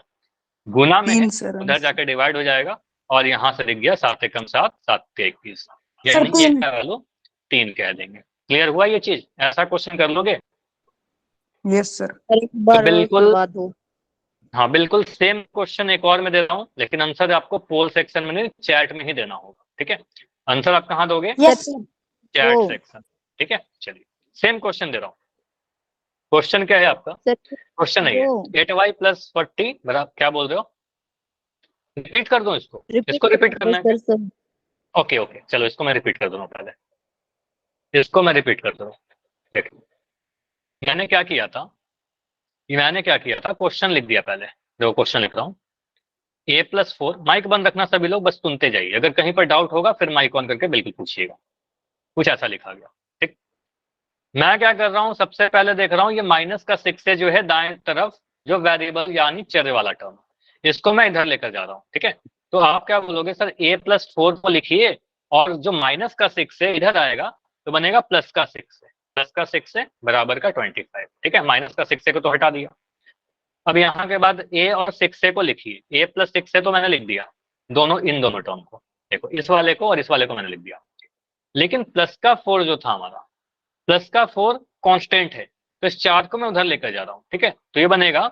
गुना में है, उधर जाकर डिवाइड हो जाएगा, और यहाँ से लिख गया 7 एकम 7, 7 के 21, यानी a का वैल्यू 3 कह देंगे। क्लियर हुआ ये चीज, ऐसा क्वेश्चन कर लोगे? Yes sir. तो बिल्कुल, हाँ बिल्कुल सेम क्वेश्चन एक और में दे रहा हूँ, लेकिन आंसर आपको पोल सेक्शन में नहीं, चैट में ही देना होगा, ठीक है। आंसर आप कहाँ दोगे? चैट सेक्शन, ठीक है। चलिए सेम क्वेश्चन दे रहा हूँ। क्वेश्चन क्या है आपका? क्वेश्चन है 8y + 40 बराबर, क्या बोल रहे हो? रिपीट कर दूं इसको? इसको रिपीट करना है? ओके ओके, चलो इसको मैं रिपीट कर दूंगा, पहले इसको मैं रिपीट कर दूंगा। देखो मैंने क्या किया था, क्वेश्चन लिख दिया पहले, जो क्वेश्चन लिख रहा हूँ, a+4, माइक बंद रखना सभी लोग, बस सुनते जाइए, अगर कहीं पर डाउट होगा फिर माइक ऑन करके बिल्कुल पूछिएगा। कुछ ऐसा लिखा गया, ठीक। मैं क्या कर रहा हूँ, सबसे पहले देख रहा हूँ ये -6 से जो है दाएं तरफ जो वेरिएबल यानी चर वाला टर्म, इसको मैं इधर लेकर जा रहा हूँ, ठीक है। तो आप क्या बोलोगे सर, a+4 को लिखिए, और जो -6 से इधर आएगा तो बनेगा +6 से बराबर का 25, ठीक है, -6 को तो हटा दिया। अब यहाँ के बाद a और 6a को लिखिए, a + 6a तो मैंने लिख दिया, इन दोनों टर्म को, देखो इस वाले को और इस वाले को मैंने लिख दिया, लेकिन +4 जो था हमारा, +4 कांस्टेंट है, तो इस 4 को मैं उधर लेकर जा रहा हूँ, ठीक है, तो ये बनेगा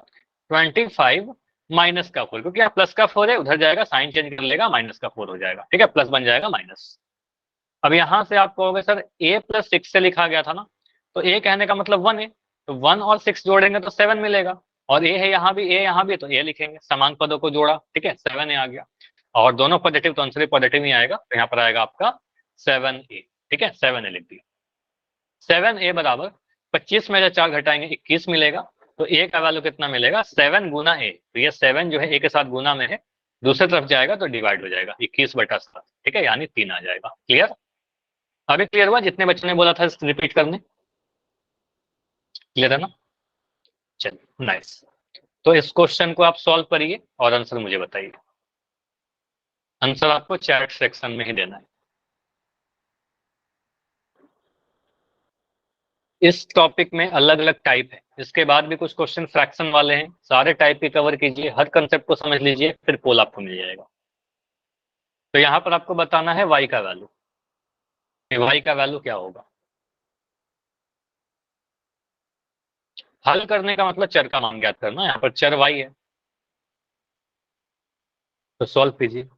25 -4, क्योंकि यहाँ +4 है, उधर जाएगा साइन चेंज कर लेगा, -4 हो जाएगा, ठीक है, प्लस बन जाएगा माइनस। अब यहाँ से आप कहोगे सर a + 6 से लिखा गया था ना, तो a कहने का मतलब 1 है, तो 1 और 6 जोड़ेंगे तो 7 मिलेगा, और a है यहाँ भी, a यहाँ भी, तो a लिखेंगे, समान पदों को जोड़ा, ठीक है, 7a आ गया, और दोनों पॉजिटिव तो आंसर पॉजिटिव ही आएगा, तो यहाँ पर आएगा आपका 7a, ठीक है, 7a लिख दिया। 7a बराबर 25 में से 4 घटाएंगे 21 मिलेगा, तो a का वैल्यू कितना मिलेगा 7 गुना a, तो ये 7 जो है a के साथ गुना में है, दूसरी तरफ जाएगा तो डिवाइड हो जाएगा 21/7, ठीक है, यानी 3 आ जाएगा। क्लियर? अभी क्लियर हुआ? जितने बच्चों ने बोला था रिपीट करने, क्लियर है ना? चलिए नाइस। तो इस क्वेश्चन को आप सॉल्व करिए और आंसर मुझे बताइए। आंसर आपको चैट सेक्शन में ही देना है। इस टॉपिक में अलग अलग टाइप है, इसके बाद भी कुछ क्वेश्चन फ्रैक्शन वाले हैं, सारे टाइप की कवर कीजिए, हर कंसेप्ट को समझ लीजिए, फिर पोल आपको मिल जाएगा। तो यहां पर आपको बताना है y का वैल्यू, y का वैल्यू क्या होगा। हल करने का मतलब चर का मान ज्ञात करना, यहाँ पर चर y है तो सॉल्व कीजिए।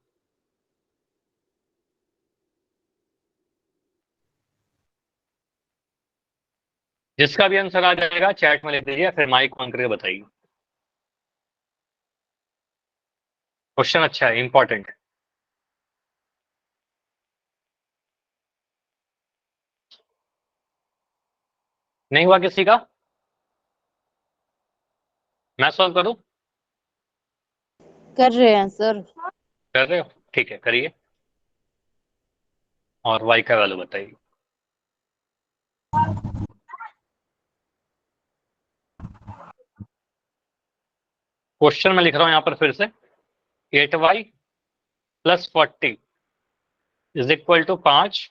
जिसका भी आंसर आ जाएगा चैट में लिख दीजिए, फिर माइक ऑन करके बताइए। क्वेश्चन अच्छा है, इंपॉर्टेंट है। नहीं हुआ किसी का? मैं सॉल्व करूं? कर रहे हैं सर। कर रहे हो? ठीक है, करिए और y का वैल्यू बताइए। क्वेश्चन में लिख रहा हूं यहां पर फिर से, 8y plus 40 is equal to 5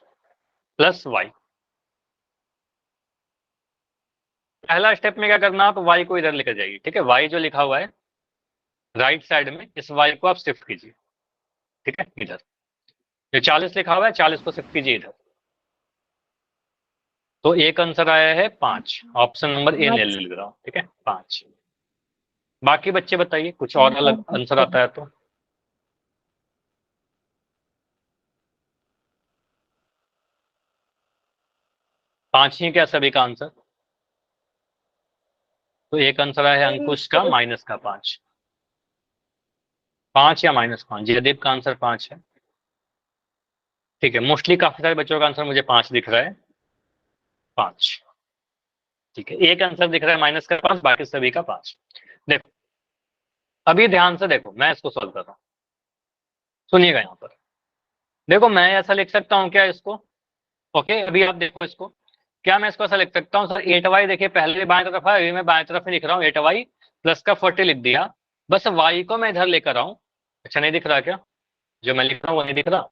plus y। पहला स्टेप में क्या करना, आप y को इधर लेकर जाइए, ठीक है। y जो लिखा हुआ है राइट साइड में, इस y को आप शिफ्ट कीजिए, ठीक है, इधर। जो 40 लिखा हुआ है 40 को शिफ्ट कीजिए इधर। तो एक आंसर आया है 5, ऑप्शन नंबर ए ले लिख रहा हूं, ठीक है, 5। बाकी बच्चे बताइए कुछ और अलग आंसर आता है तो। पांच ही क्या सभी का आंसर? तो एक आंसर आया है अंकुश का माइनस का 5, 5 या माइनस 5। जयदीप का आंसर 5 है, ठीक है। मोस्टली काफी सारे बच्चों का आंसर मुझे 5 दिख रहा है, 5, ठीक है। एक आंसर दिख रहा है माइनस का 5, बाकी सभी का 5। देखो अभी ध्यान से देखो, मैं इसको सॉल्व कर रहा हूँ, सुनिएगा यहाँ पर। देखो मैं ऐसा लिख सकता हूँ क्या इसको? ओके, अभी आप देखो इसको, क्या मैं इसको ऐसा लिख सकता हूँ सर 8y, देखिए पहले बाएं तरफ है, अभी मैं बाएं तरफ ही लिख रहा हूँ, 8y प्लस का 40 लिख दिया, बस y को मैं इधर लेकर आऊं। अच्छा नहीं दिख रहा क्या? जो मैं लिख रहा हूँ वो नहीं दिख रहा?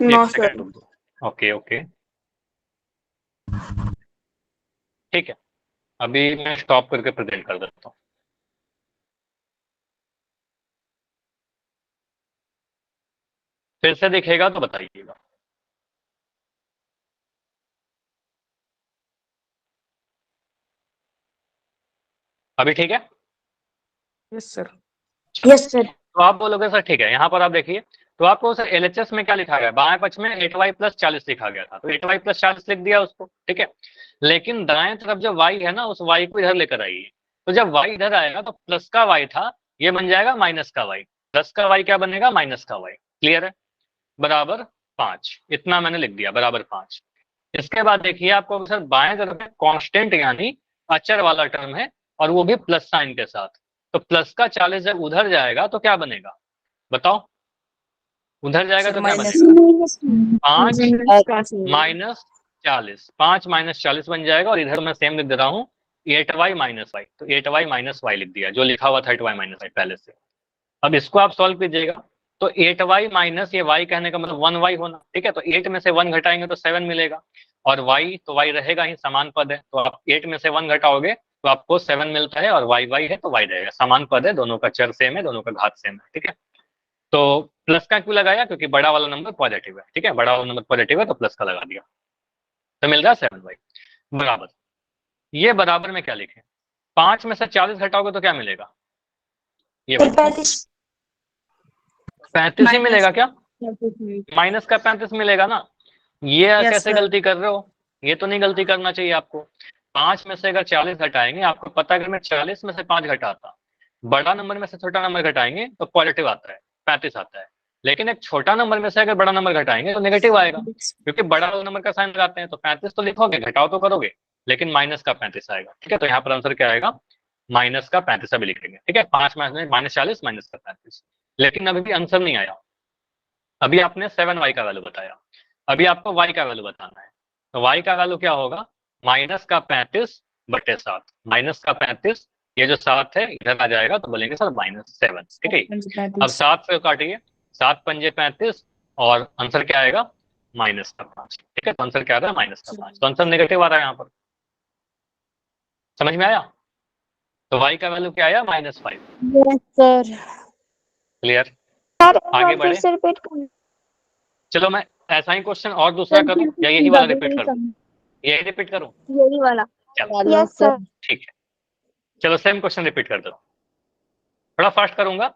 नो एक सर। सेकंड रुक दो। ओके ओके, ठीक है, अभी मैं स्टॉप करके प्रेजेंट कर देता हूँ। फिर से दिखेगा तो बताइएगा। अभी ठीक है? Yes sir. Yes sir. तो आप बोलोगे सर ठीक है, यहाँ पर आप देखिए, तो आपको सर एलएचएस में क्या लिखा गया, बाएं पक्ष में 8y प्लस 40 लिखा गया था, तो 8y प्लस 40 लिख दिया उसको, ठीक है। लेकिन दाएं तरफ जो y है ना, उस y को इधर लेकर आइए, तो जब y इधर आएगा तो प्लस का y था, ये बन जाएगा माइनस का y, प्लस का y क्या बनेगा, माइनस का y। क्लियर है? बराबर 5, इतना मैंने लिख दिया, बराबर 5। इसके बाद देखिए आपको सर बाएं तरफ में कांस्टेंट यानी अचर वाला टर्म है, और वो भी प्लस साइन के साथ। तो प्लस का 40 जब उधर जाएगा तो क्या बनेगा, बताओ? उधर जाएगा सर तो क्या माइनस बनेगा, 5 का माइनस 40, 5 माइनस 40 बन जाएगा, और इधर मैं सेम लिख दे रहा हूँ 8y माइनस वाई, तो 8y माइनस वाई लिख दिया, जो लिखा हुआ था 8y माइनस वाई पहले से। अब इसको आप सॉल्व कीजिएगा, तो 8y माइनस ये y कहने का मतलब 1y होना, ठीक है। तो 8 में से 1 घटाएंगे तो 7 मिलेगा, और y तो y रहेगा ही, समान पद है, तो आप 8 में से 1 घटाओगे तो आपको 7 मिलता है, और y है तो y रहेगा, समान पद है, दोनों का चर सेम है, दोनों का घात सेम है, ठीक है। तो प्लस का क्यों लगाया, क्योंकि बड़ा वाला नंबर पॉजिटिव है, ठीक है, बड़ा वाला नंबर पॉजिटिव है तो प्लस का लगा दिया, तो मिल रहा है 7y बराबर। ये बराबर में क्या लिखे, 5 में से 40 घटाओगे तो क्या मिलेगा, ये 35। 35 ही मिलेगा क्या? यस माइनस का 35 मिलेगा ना। ये कैसे सर। गलती कर रहे हो, ये तो नहीं गलती करना चाहिए आपको। 5 में से अगर 40 घटाएंगे, आपको पता है अगर मैं 40 में से 5 घटाता, बड़ा नंबर में से छोटा नंबर घटाएंगे तो पॉजिटिव आता है, 35 आता है। लेकिन एक छोटा नंबर में से अगर बड़ा नंबर घटाएंगे तो नेगेटिव आएगा, क्योंकि बड़ा वाला नंबर का साइन लगाते हैं, तो 35 तो लिखोगे, घटाओ तो करोगे, लेकिन माइनस का 35 आएगा, ठीक है। तो यहाँ पर आंसर क्या आएगा, माइनस का 35 अभी लिखेंगे, ठीक है। 5 माइनस 40 माइनस का 35। लेकिन अभी भी आंसर नहीं आया, अभी आपने 7y का वैल्यू बताया, अभी आपको y का वैल्यू बताना है। तो y का वैल्यू क्या होगा, माइनस का 35 बटे 7, माइनस का 35, ये जो 7 है इधर आ जाएगा तो बोलेंगे सर -7, ठीक है। अब 7 से काटिए, 7 पंजे 35 और आंसर क्या आएगा -5, ठीक है। तो आंसर क्या आ रहा है -5, तो आंसर नेगेटिव आ रहा है यहाँ पर, समझ में आया। तो y का वैल्यू क्या आया -5, यस सर। क्लियर। सर आगे बढ़े, फिर से रिपीट कर। चलो मैं ऐसा ही क्वेश्चन और दूसरा करूं या यही वाला रिपीट करूं, यही रिपीट करूं, यही वाला। चलो यस सर। ठीक है। चलो सेम क्वेश्चन रिपीट कर दो, थोड़ा फास्ट करूंगा,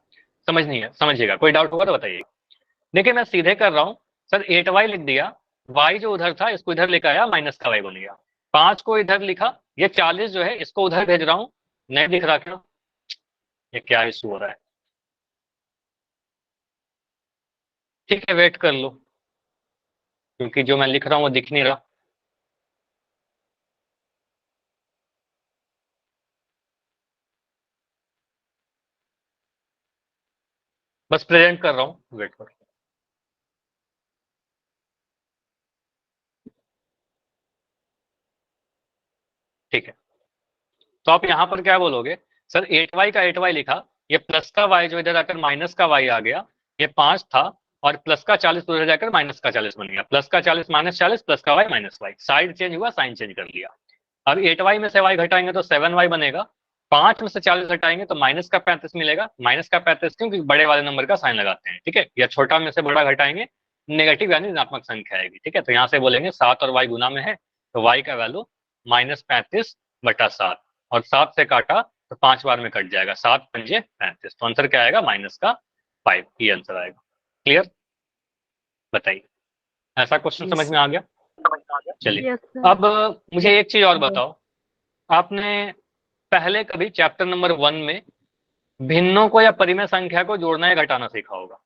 समझ नहीं है समझिएगा, कोई डाउट होगा तो बताइए। देखिए मैं सीधे कर रहा हूँ सर, 8y लिख दिया, y जो उधर था इसको इधर लेकर आया, माइनस का y बन गया, 5 को इधर लिखा, ये 40 जो है इसको उधर भेज रहा हूँ, नहीं दिख रहा क्यों, ये क्या इशू हो रहा है, ठीक है वेट कर लो, क्योंकि जो मैं लिख रहा हूँ वो दिख नहीं रहा। बस प्रेजेंट कर रहा हूँ, वेट करो। ठीक है, तो आप यहाँ पर क्या बोलोगे सर, 8y का 8y लिखा, ये प्लस का y जो इधर आकर माइनस का y आ गया, ये 5 था और प्लस का 40 उधर जाकर माइनस का 40 बन गया, प्लस का 40 -40 प्लस का y -y, साइड चेंज हुआ, साइन चेंज कर लिया। अब 8y में से y घटाएंगे तो 7y बनेगा, 5 में से 40 घटाएंगे तो माइनस का 35 मिलेगा, माइनस का 35 क्योंकि बड़े वाले नंबर का साइन लगाते हैं, ठीक है, या छोटा में से बड़ा घटाएंगे नेगेटिव यानी ऋणात्मक संख्या आएगी, ठीक है। तो यहाँ से बोलेंगे 7 और y गुना में है, तो y का वैल्यू -35/7, और 7 से काटा तो 5 बार में कट जाएगा, 7 पंजे 35, तो आंसर क्या आएगा -5, ये आंसर आएगा। क्लियर, बताइए, ऐसा क्वेश्चन समझ में आ गया। चलिए अब मुझे एक चीज और बताओ, आपने पहले कभी चैप्टर नंबर 1 में भिन्नों को या परिमेय संख्या को जोड़ना या घटाना सीखा होगा,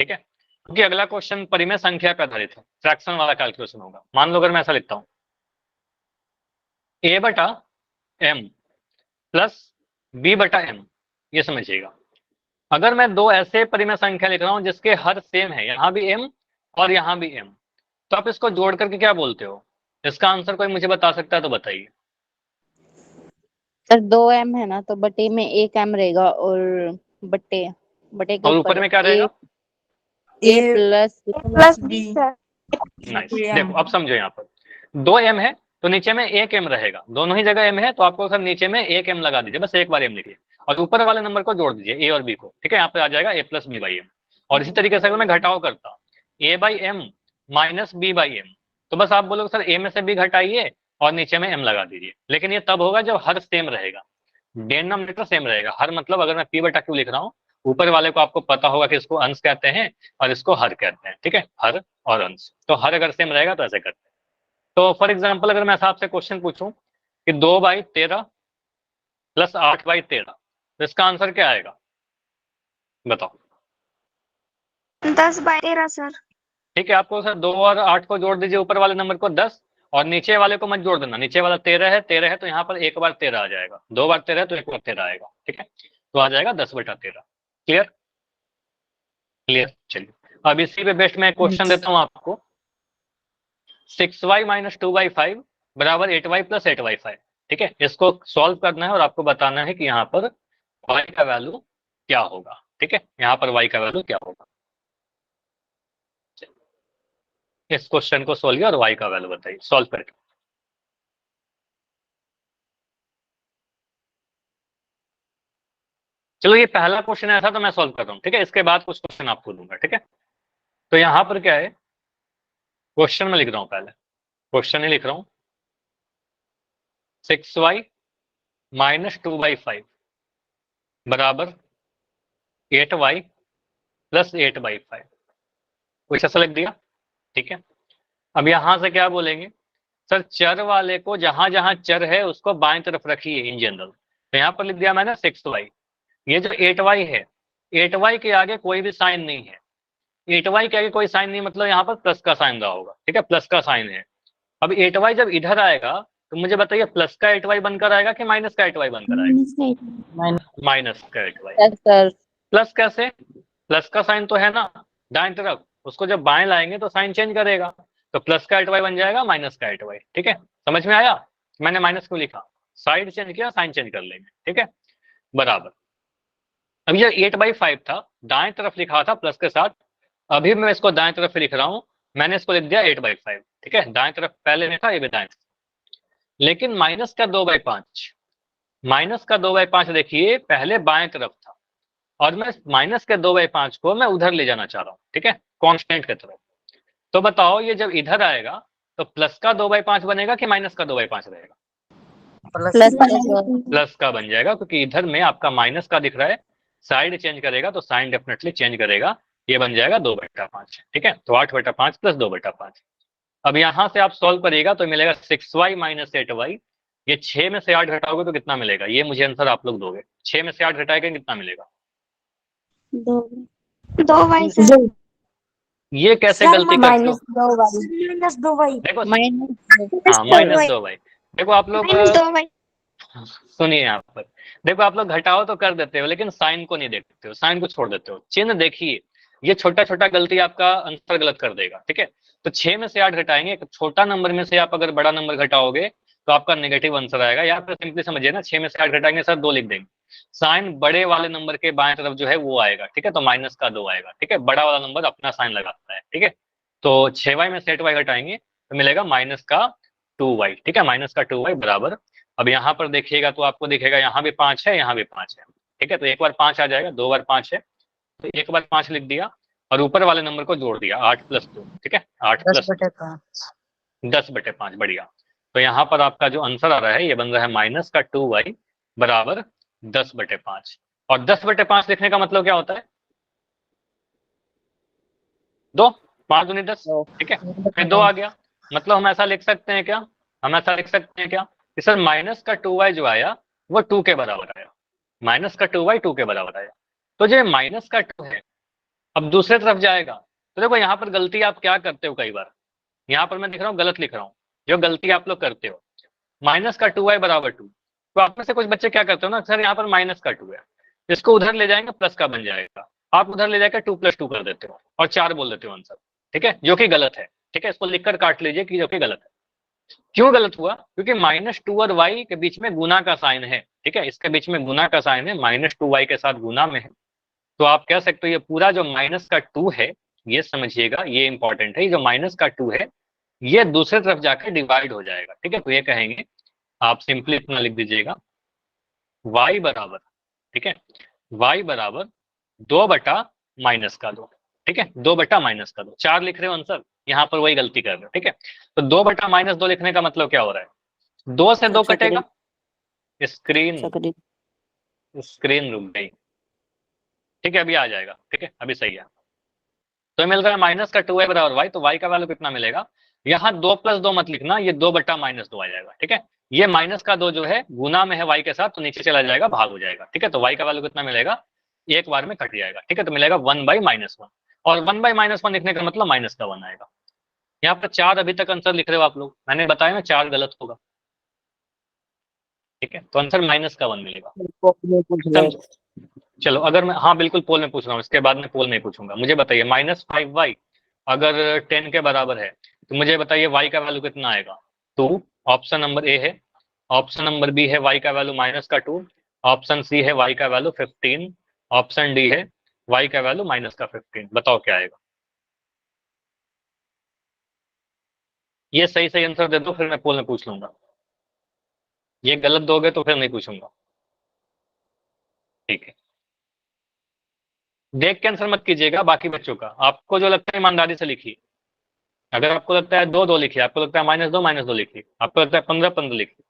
ठीक है, क्योंकि अगला क्वेश्चन परिमेय संख्या पे आधारित है, फ्रैक्शन वाला कैलकुलेशन होगा। मान लो अगर मैं ऐसा लिखता हूं a/m प्लस b/m, ये समझिएगा, अगर मैं दो ऐसे परिमेय संख्या लिख रहा हूं जिसके हर सेम है, यहां भी m और यहां भी m, तो आप इसको जोड़ करके क्या बोलते हो, इसका आंसर कोई मुझे बता सकता है तो बताइए। सर 2m है ना, तो बटे में 1m रहेगा, और बटे बटे के और ऊपर में क्या रहेगा, a plus plus B sir. Nice. देखो अब समझो, यहाँ पर 2m है तो नीचे में 1m रहेगा, दोनों ही जगह m है, तो आपको सर नीचे में 1m लगा दीजिए, बस एक बार m लिखिए और ऊपर वाले नंबर को जोड़ दीजिए a और b को, ठीक है, यहाँ पे आ जाएगा a प्लस b/m। और इसी तरीके से अगर मैं घटाओ करता a/m माइनस b/m, तो बस आप बोलोगे सर a में से b घटाइए और नीचे में m लगा दीजिए, लेकिन ये तब होगा जब हर सेम रहेगा, डिनोमिनेटर सेम रहेगा। हर मतलब अगर मैं p/q लिख रहा हूँ, ऊपर वाले को आपको पता होगा कि इसको अंश कहते हैं और इसको हर कहते हैं, ठीक है, हर और अंश, तो हर अगर सेम रहेगा तो ऐसे करते हैं। तो फॉर एग्जाम्पल अगर मैं आपसे क्वेश्चन पूछूं कि 2/13 प्लस 8/13, तो इसका आंसर क्या आएगा बताओ। 10/13 सर। ठीक है, आपको सर 2 और 8 को जोड़ दीजिए, ऊपर वाले नंबर को 10, और नीचे वाले को मत जोड़ देना, नीचे वाला 13 है तो यहाँ पर 1 बार 13 आ जाएगा, 2 बार 13 है तो 1 बार 13 आएगा, ठीक है, तो आ जाएगा 10/13। Clear, clear. चलिए अब इसी पे बेस्ट मैं क्वेश्चन देता हूँ आपको, 6y - 2/5 बराबर 8y + 8/5, ठीक है, इसको सॉल्व करना है और आपको बताना है कि यहाँ पर y का वैल्यू क्या होगा, ठीक है, यहाँ पर y का वैल्यू क्या होगा। इस क्वेश्चन को सोल्व किया और y का वैल्यू बताइए, सॉल्व करके। चलो ये पहला क्वेश्चन ऐसा तो मैं सॉल्व कर रहा हूँ, ठीक है, इसके बाद कुछ क्वेश्चन आपको दूंगा, ठीक है। तो यहाँ पर क्या है, क्वेश्चन में लिख रहा हूँ, पहले क्वेश्चन ही लिख रहा हूँ, 6y - 2/5 बराबर 8y + 8/5, कुछ ऐसा लिख दिया, ठीक है। अब यहां से क्या बोलेंगे सर, चर वाले को जहां जहां चर है उसको बाएं तरफ रखिए इन जनरल, तो यहाँ पर लिख दिया मैंने 6y, ये जो 8y है, 8y के आगे कोई भी साइन नहीं है, 8y के आगे कोई साइन नहीं मतलब यहाँ पर प्लस का साइन रहा होगा, ठीक है, प्लस का साइन है। अब 8y जब इधर आएगा तो मुझे बताइए प्लस का 8y बनकर आएगा कि माइनस का 8y बनकर आएगा, माइनस का 8y। सर प्लस कैसे, प्लस का साइन तो है ना दाएं तरफ, उसको जब बाएं लाएंगे तो साइन चेंज करेगा, तो प्लस का 8y बन जाएगा माइनस का 8y, ठीक है, समझ में आया। मैंने माइनस क्यों लिखा, साइड चेंज किया, साइन चेंज कर लेंगे, ठीक है, बराबर। अब ये 8/5 था, दाएं तरफ लिखा था प्लस के साथ, अभी मैं इसको दाएं तरफ लिख रहा हूं, मैंने इसको लिख दिया 8/5, ठीक है, दाएं तरफ पहले में था, ये भी दाएं। लेकिन माइनस का 2/5, माइनस का 2/5 देखिए पहले बाएं तरफ था, और मैं माइनस के 2/5 को मैं उधर ले जाना चाह रहा हूँ, ठीक है, कांस्टेंट की तरफ। तो बताओ ये जब इधर आएगा तो प्लस का 2/5 बनेगा कि माइनस का 2/5 रहेगा? प्लस प्लस का बन जाएगा, क्योंकि इधर में आपका माइनस का दिख रहा है, साइड चेंज करेगा तो साइन डेफिनेटली चेंज करेगा, ये बन जाएगा 2/5, ठीक है। तो 8/5 प्लस 2/5। अब यहां से आप सॉल्व करिएगा तो मिलेगा 6y माइनस 8y। ये 6 में से 8 घटाओगे तो कितना मिलेगा, ये मुझे आंसर आप लोग दोगे। 6 में से 8 घटाएंगे कितना मिलेगा? 2y sir. ये कैसे गलती करते हो? Minus 2y। देखो माइनस हाँ माइनस 2y। देखो आप लोग सुनिए यहाँ पर, देखो आप लोग घटाओ तो कर देते हो, लेकिन साइन को नहीं देखते हो, साइन को छोड़ देते हो। चिन्ह देखिए, ये छोटा छोटा गलती आपका आंसर गलत कर देगा, ठीक है। तो 6 में से 8 घटाएंगे, एक छोटा नंबर में से आप अगर बड़ा नंबर घटाओगे तो आपका नेगेटिव आंसर आएगा। या फिर सिंपली समझिए ना, 6 में से 8 घटाएंगे सर 2 लिख देंगे, साइन बड़े वाले नंबर के बाएं तरफ जो है वो आएगा, ठीक है, तो माइनस का 2 आएगा, ठीक है, बड़ा वाला नंबर अपना साइन लगाता है, ठीक है। तो 6y में से 8y घटाएंगे तो मिलेगा माइनस का 2y, ठीक है, माइनस का 2y बराबर। अब यहाँ पर देखिएगा तो आपको दिखेगा यहाँ भी 5 है, यहाँ भी 5 है, ठीक है, तो एक बार 5 आ जाएगा, 2 बार 5 है, तो एक बार 5 लिख दिया और ऊपर वाले नंबर को जोड़ दिया 8 + 2, ठीक है, 8 + 10/5, बढ़िया। तो यहाँ पर आपका जो आंसर आ रहा है ये बन रहा है माइनस का 2y बराबर 10/5। और 10/5 लिखने का मतलब क्या होता है? 2, 5 दूनी 10, ठीक है, फिर 2 आ गया, मतलब हम ऐसा लिख सकते हैं क्या, हम ऐसा लिख सकते हैं क्या कि सर माइनस का 2y जो आया वो 2 के बराबर आया, माइनस का 2y 2 के बराबर आया। तो जो माइनस का 2 है अब दूसरे तरफ जाएगा, तो देखो यहाँ पर गलती आप क्या करते हो, कई बार यहाँ पर मैं लिख रहा हूँ गलत लिख रहा हूँ, जो गलती आप लोग करते हो, माइनस का 2y बराबर 2, तो आप में से कुछ बच्चे क्या करते हो ना, सर यहाँ पर माइनस का 2 है, इसको उधर ले जाएंगे प्लस का बन जाएगा, आप उधर ले जाकर 2 + 2 कर देते हो और 4 बोल देते हो आंसर, ठीक है, जो कि गलत है, ठीक है, इसको लिखकर काट लीजिए कि जो कि गलत है। क्यों गलत हुआ? क्योंकि -2 और y के बीच में गुना का साइन है, ठीक है, इसके बीच में गुना का साइन है, -2y के साथ गुना में है, तो आप कह सकते हो ये पूरा जो माइनस का 2 है, ये समझिएगा, ये इंपॉर्टेंट है, ये जो माइनस का 2 है ये दूसरे तरफ जाकर डिवाइड हो जाएगा, ठीक है, तो ये कहेंगे आप सिंपली इतना लिख दीजिएगा y बराबर, ठीक है, y बराबर 2/-2, ठीक है, 2/-2, 4 लिख रहे हो आंसर, यहाँ पर वही गलती कर रहे हो, ठीक है। तो 2/-2 लिखने का मतलब क्या हो रहा है, 2 से 2 कटेगा, स्क्रीन स्क्रीन रुक गई, ठीक है, अभी आ जाएगा, ठीक है, अभी सही है। तो मिल रहा है माइनस का 2y बराबर y, तो y का वैल्यू कितना मिलेगा, यहाँ 2 + 2 मत लिखना, ये 2/-2 आ जाएगा, ठीक है, ये माइनस का 2 जो है गुना में है y के साथ, तो नीचे चला जाएगा, भाग हो जाएगा, ठीक है, तो y का वैल्यू कितना मिलेगा, एक बार में कट जाएगा, ठीक है, तो मिलेगा 1/-1, और 1/-1 लिखने का मतलब माइनस का 1 आएगा। यहाँ पर 4 अभी तक आंसर लिख रहे हो आप लोग, मैंने बताया ना 4 गलत होगा, ठीक है, तो आंसर -1 मिलेगा। चलो अगर मैं, हाँ बिल्कुल पोल में पूछ रहा हूँ, इसके बाद में पोल में पूछूंगा। मुझे बताइए -5y अगर 10 के बराबर है तो मुझे बताइए y का वैल्यू कितना आएगा, 2, ऑप्शन नंबर ए है, ऑप्शन नंबर बी है y का वैल्यू -2, ऑप्शन सी है y का वैल्यू 15, ऑप्शन डी है y का वैल्यू -15। बताओ क्या आएगा? ये सही सही आंसर दे दो, फिर मैं पोल में पूछ लूंगा, ये गलत दोगे तो फिर नहीं पूछूंगा, ठीक है। देख के आंसर मत कीजिएगा बाकी बच्चों का, आपको जो लगता है ईमानदारी से लिखिए। अगर आपको लगता है 2 लिखिए, आपको लगता है -2 लिखिए, आपको लगता है 15 लिखिए,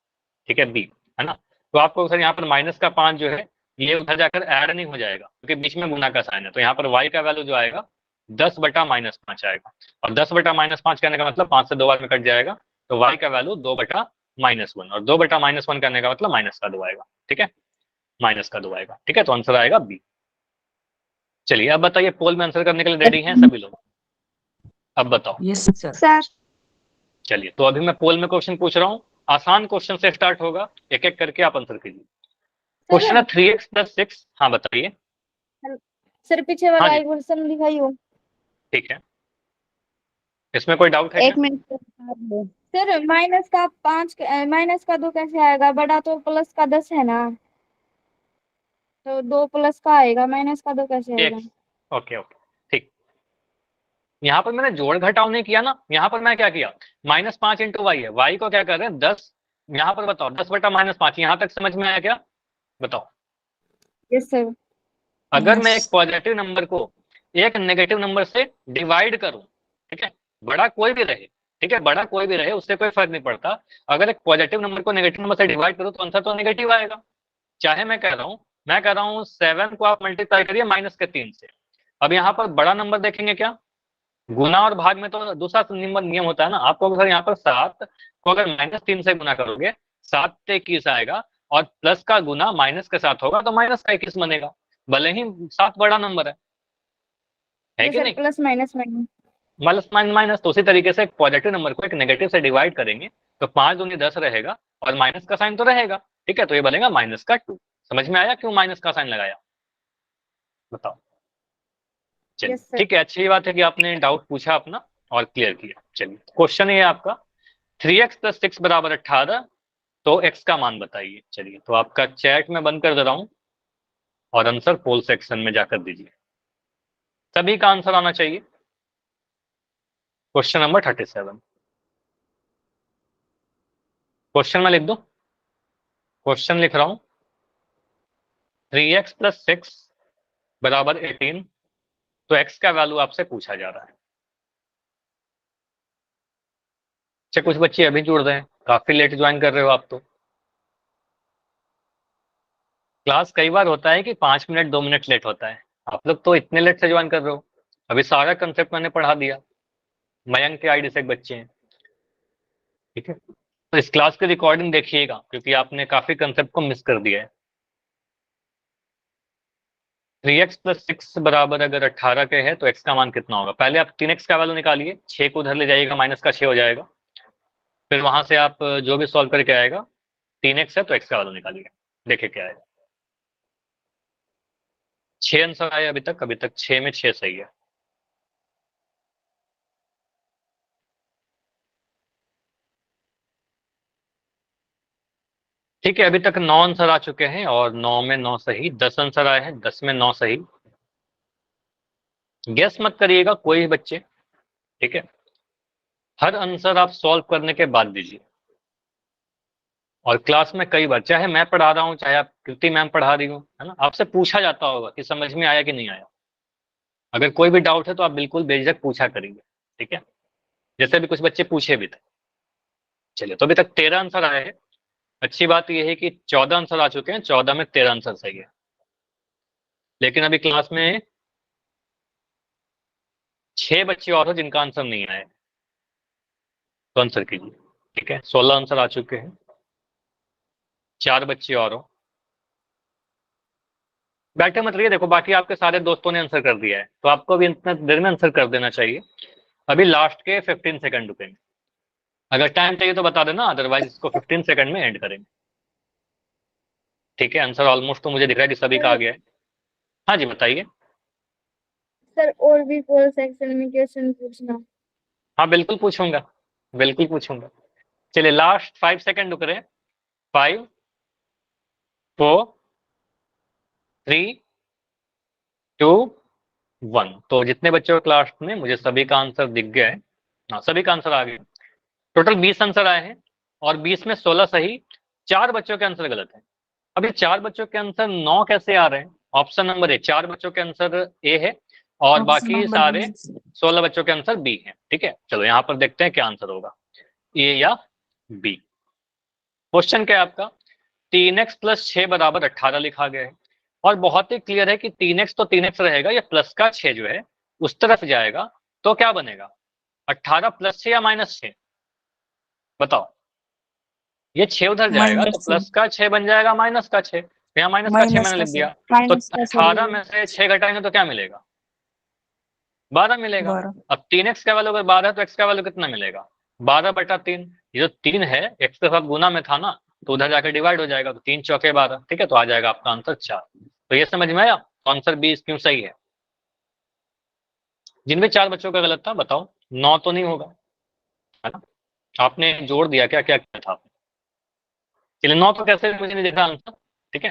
ठीक है, बी है ना। तो आपको सर यहाँ पर माइनस का 5 जो है ये उधर जाकर ऐड नहीं हो जाएगा, क्योंकि बीच में गुना का साइन है, तो यहाँ पर y का वैल्यू जो आएगा 10/-5 आएगा, और 10/-5 करने का मतलब 5 से 2 बार में कट जाएगा, तो y का वैल्यू 2/-1, और 2/-1 करने का मतलब माइनस का 2 आएगा, ठीक है, माइनस का 2 आएगा, ठीक है, तो आंसर आएगा बी। चलिए अब बताइए, पोल में आंसर करने के लिए रेडी हैं सभी लोग? अब बताओ। Yes sir. सर चलिए तो अभी मैं पोल में क्वेश्चन पूछ रहा हूँ, आसान क्वेश्चन से स्टार्ट होगा, एक एक करके आप आंसर कीजिए। क्वेश्चन है 3x + 6। हाँ बताइए। सर पीछे हाँ वाला जी। इक्वेशन दिखाइयो। ठीक है, इसमें कोई डाउट है क्या? एक मिनट सर माइनस का 2 कैसे आएगा? बड़ा तो प्लस का 10 है ना, तो 2 प्लस का आएगा, माइनस का 2 कैसे आएगा? एक ओके ओके ठीक। यहाँ पर मैंने जोड़ घटाव नहीं किया ना, यहाँ पर मैं क्या किया, -5 इंटू वाई है, वाई को क्या कर रहे हैं 10, यहाँ पर बताओ 10/-5, यहाँ तक समझ में आया क्या? बताओ। Yes sir. अगर मैं एक पॉजिटिव नंबर को एक नेगेटिव नंबर से डिवाइड करूं, ठीक है, बड़ा कोई भी रहे, ठीक है, बड़ा कोई भी रहे, उससे कोई फर्क नहीं पड़ता, अगर एक पॉजिटिव नंबर को नेगेटिव नंबर से डिवाइड करूं तो आंसर तो नेगेटिव आएगा। चाहे मैं कह रहा हूं 7 को आप मल्टीप्लाई करिए -3 से। अब यहाँ पर बड़ा नंबर देखेंगे क्या, गुना और भाग में तो दूसरा नियम होता है ना, आपको अगर यहाँ पर 7 को अगर -3 से गुना करोगे 7 से 21 आएगा, और प्लस का गुना माइनस के साथ होगा तो माइनस का 21 बनेगा, भले ही 7 बड़ा नंबर है ये कि सर नहीं? Plus minus minus. Plus minus तो उसी तरीके से एक पॉजिटिव नंबर को एक नेगेटिव से डिवाइड करेंगे तो 5 दूनी 10 रहेगा, और माइनस का साइन तो रहेगा, ठीक है, तो ये बनेगा -2। समझ में आया क्यों माइनस का साइन लगाया? बताओ। चलिए यस सर। ठीक है, अच्छी बात है कि आपने डाउट पूछा अपना और क्लियर किया। चलिए क्वेश्चन ये है आपका, 3x + 6 = 18, तो x का मान बताइए। चलिए तो आपका चैट में बंद कर दे रहा हूं और आंसर पोल सेक्शन में जाकर दीजिए, सभी का आंसर आना चाहिए। क्वेश्चन नंबर 37, क्वेश्चन में लिख दो, क्वेश्चन लिख रहा हूं, 3x + 6 = 18, तो x का वैल्यू आपसे पूछा जा रहा है। अच्छा कुछ बच्चे अभी जुड़ रहे हैं, काफी लेट ज्वाइन कर रहे हो आप तो। क्लास कई बार होता है कि 5 मिनट 2 मिनट लेट होता है, आप लोग तो इतने लेट से ज्वाइन कर रहे हो। अभी सारा कंसेप्ट मैंने पढ़ा दिया, मयंक के आईडी से एक बच्चे हैं, ठीक है, तो इस क्लास की रिकॉर्डिंग देखिएगा क्योंकि आपने काफी कंसेप्ट को मिस कर दिया है। 3x + 6 बराबर अगर 18 के है तो x का मान कितना होगा? पहले आप 3x का वैल्यू निकालिए, 6 को उधर ले जाइएगा, माइनस का 6 हो जाएगा, फिर वहां से आप जो भी सॉल्व करके आएगा, 3x है तो x का वैल्यू निकालिए, देखिए क्या आएगा। 6 आंसर आए अभी तक 6 में 6 सही है। ठीक है, अभी तक 9 आंसर आ चुके हैं और 9 में 9 सही, 10 आंसर आए हैं, 10 में 9 सही। गेस मत करिएगा कोई भी बच्चे, ठीक है, हर आंसर आप सॉल्व करने के बाद दीजिए। और क्लास में कई बार, चाहे मैं पढ़ा रहा हूँ चाहे आप कृति मैम पढ़ा रही हो, है ना, आपसे पूछा जाता होगा कि समझ में आया कि नहीं आया। अगर कोई भी डाउट है तो आप बिल्कुल बेझिझक पूछा करेंगे, ठीक है, जैसे भी कुछ बच्चे पूछे भी थे। चलिए तो अभी तक 13 आंसर आए हैं, अच्छी बात यह है कि 14 आंसर आ चुके हैं, 14 में 13 आंसर सही है। लेकिन अभी क्लास में 6 बच्चे और हो जिनका आंसर नहीं आया, तो आंसर कीजिए, ठीक है, 16 आंसर आ चुके हैं, 4 बच्चे और हो, बैठे मत रहिए, देखो बाकी आपके सारे दोस्तों ने आंसर कर दिया है तो आपको भी इतना देर में आंसर कर देना चाहिए। अभी लास्ट के 15 सेकंड रुकेंगे, अगर टाइम चाहिए तो बता देना, अदरवाइज इसको 15 सेकंड में एंड करेंगे। ठीक है, आंसर ऑलमोस्ट तो मुझे दिख रहा है कि सभी का आ गया है। हाँ जी बताइए। सर और भी पोल सेक्शन में क्वेश्चन पूछना। हाँ बिल्कुल पूछूंगा, बिल्कुल पूछूंगा। चलिए लास्ट 5 सेकंड रुक रहे हैं, 5 4 3 2 1। तो जितने बच्चों क्लास में, मुझे सभी का आंसर दिख गया है, हाँ सभी का आंसर आ गया। टोटल 20 आंसर आए हैं और 20 में 16 सही, 4 बच्चों के आंसर गलत है। अब ये 4 बच्चों के आंसर 9 कैसे आ रहे हैं? ऑप्शन नंबर ए, 4 बच्चों के आंसर ए है और बाकी सारे 16 बच्चों के आंसर बी है, ठीक है। चलो यहाँ पर देखते हैं क्या आंसर होगा, ए या बी। क्वेश्चन क्या है आपका, 3x + 6 = 18 लिखा गया है और बहुत ही क्लियर है कि 3x तो 3x रहेगा, या प्लस का 6 जो है उस तरफ जाएगा तो क्या बनेगा, 18 + 6 या -6? बताओ, ये 6 उधर जाएगा तो प्लस का 6 बन जाएगा माइनस का 6, यहाँ माइनस का 6 मैंने लिख दिया, तो 18 में से 6 घटाएंगे तो क्या मिलेगा, 12 मिलेगा। अब 3x का वैल्यू अगर 12 है तो x का वैल्यू कितना मिलेगा, 12/3। ये जो 3 है x के साथ गुना में था ना, तो उधर जाकर डिवाइड हो जाएगा, तो 3 चौके 12, ठीक है, तो आ जाएगा आपका आंसर 4। तो ये समझ में आया आंसर बी क्यों सही है। जिनमें 4 बच्चों का गलत था बताओ, 9 तो नहीं होगा, है ना, आपने जोड़ दिया क्या, क्या किया था आपने? चलिए 9 तो कैसे मुझे नहीं दिख रहा आंसर, ठीक है,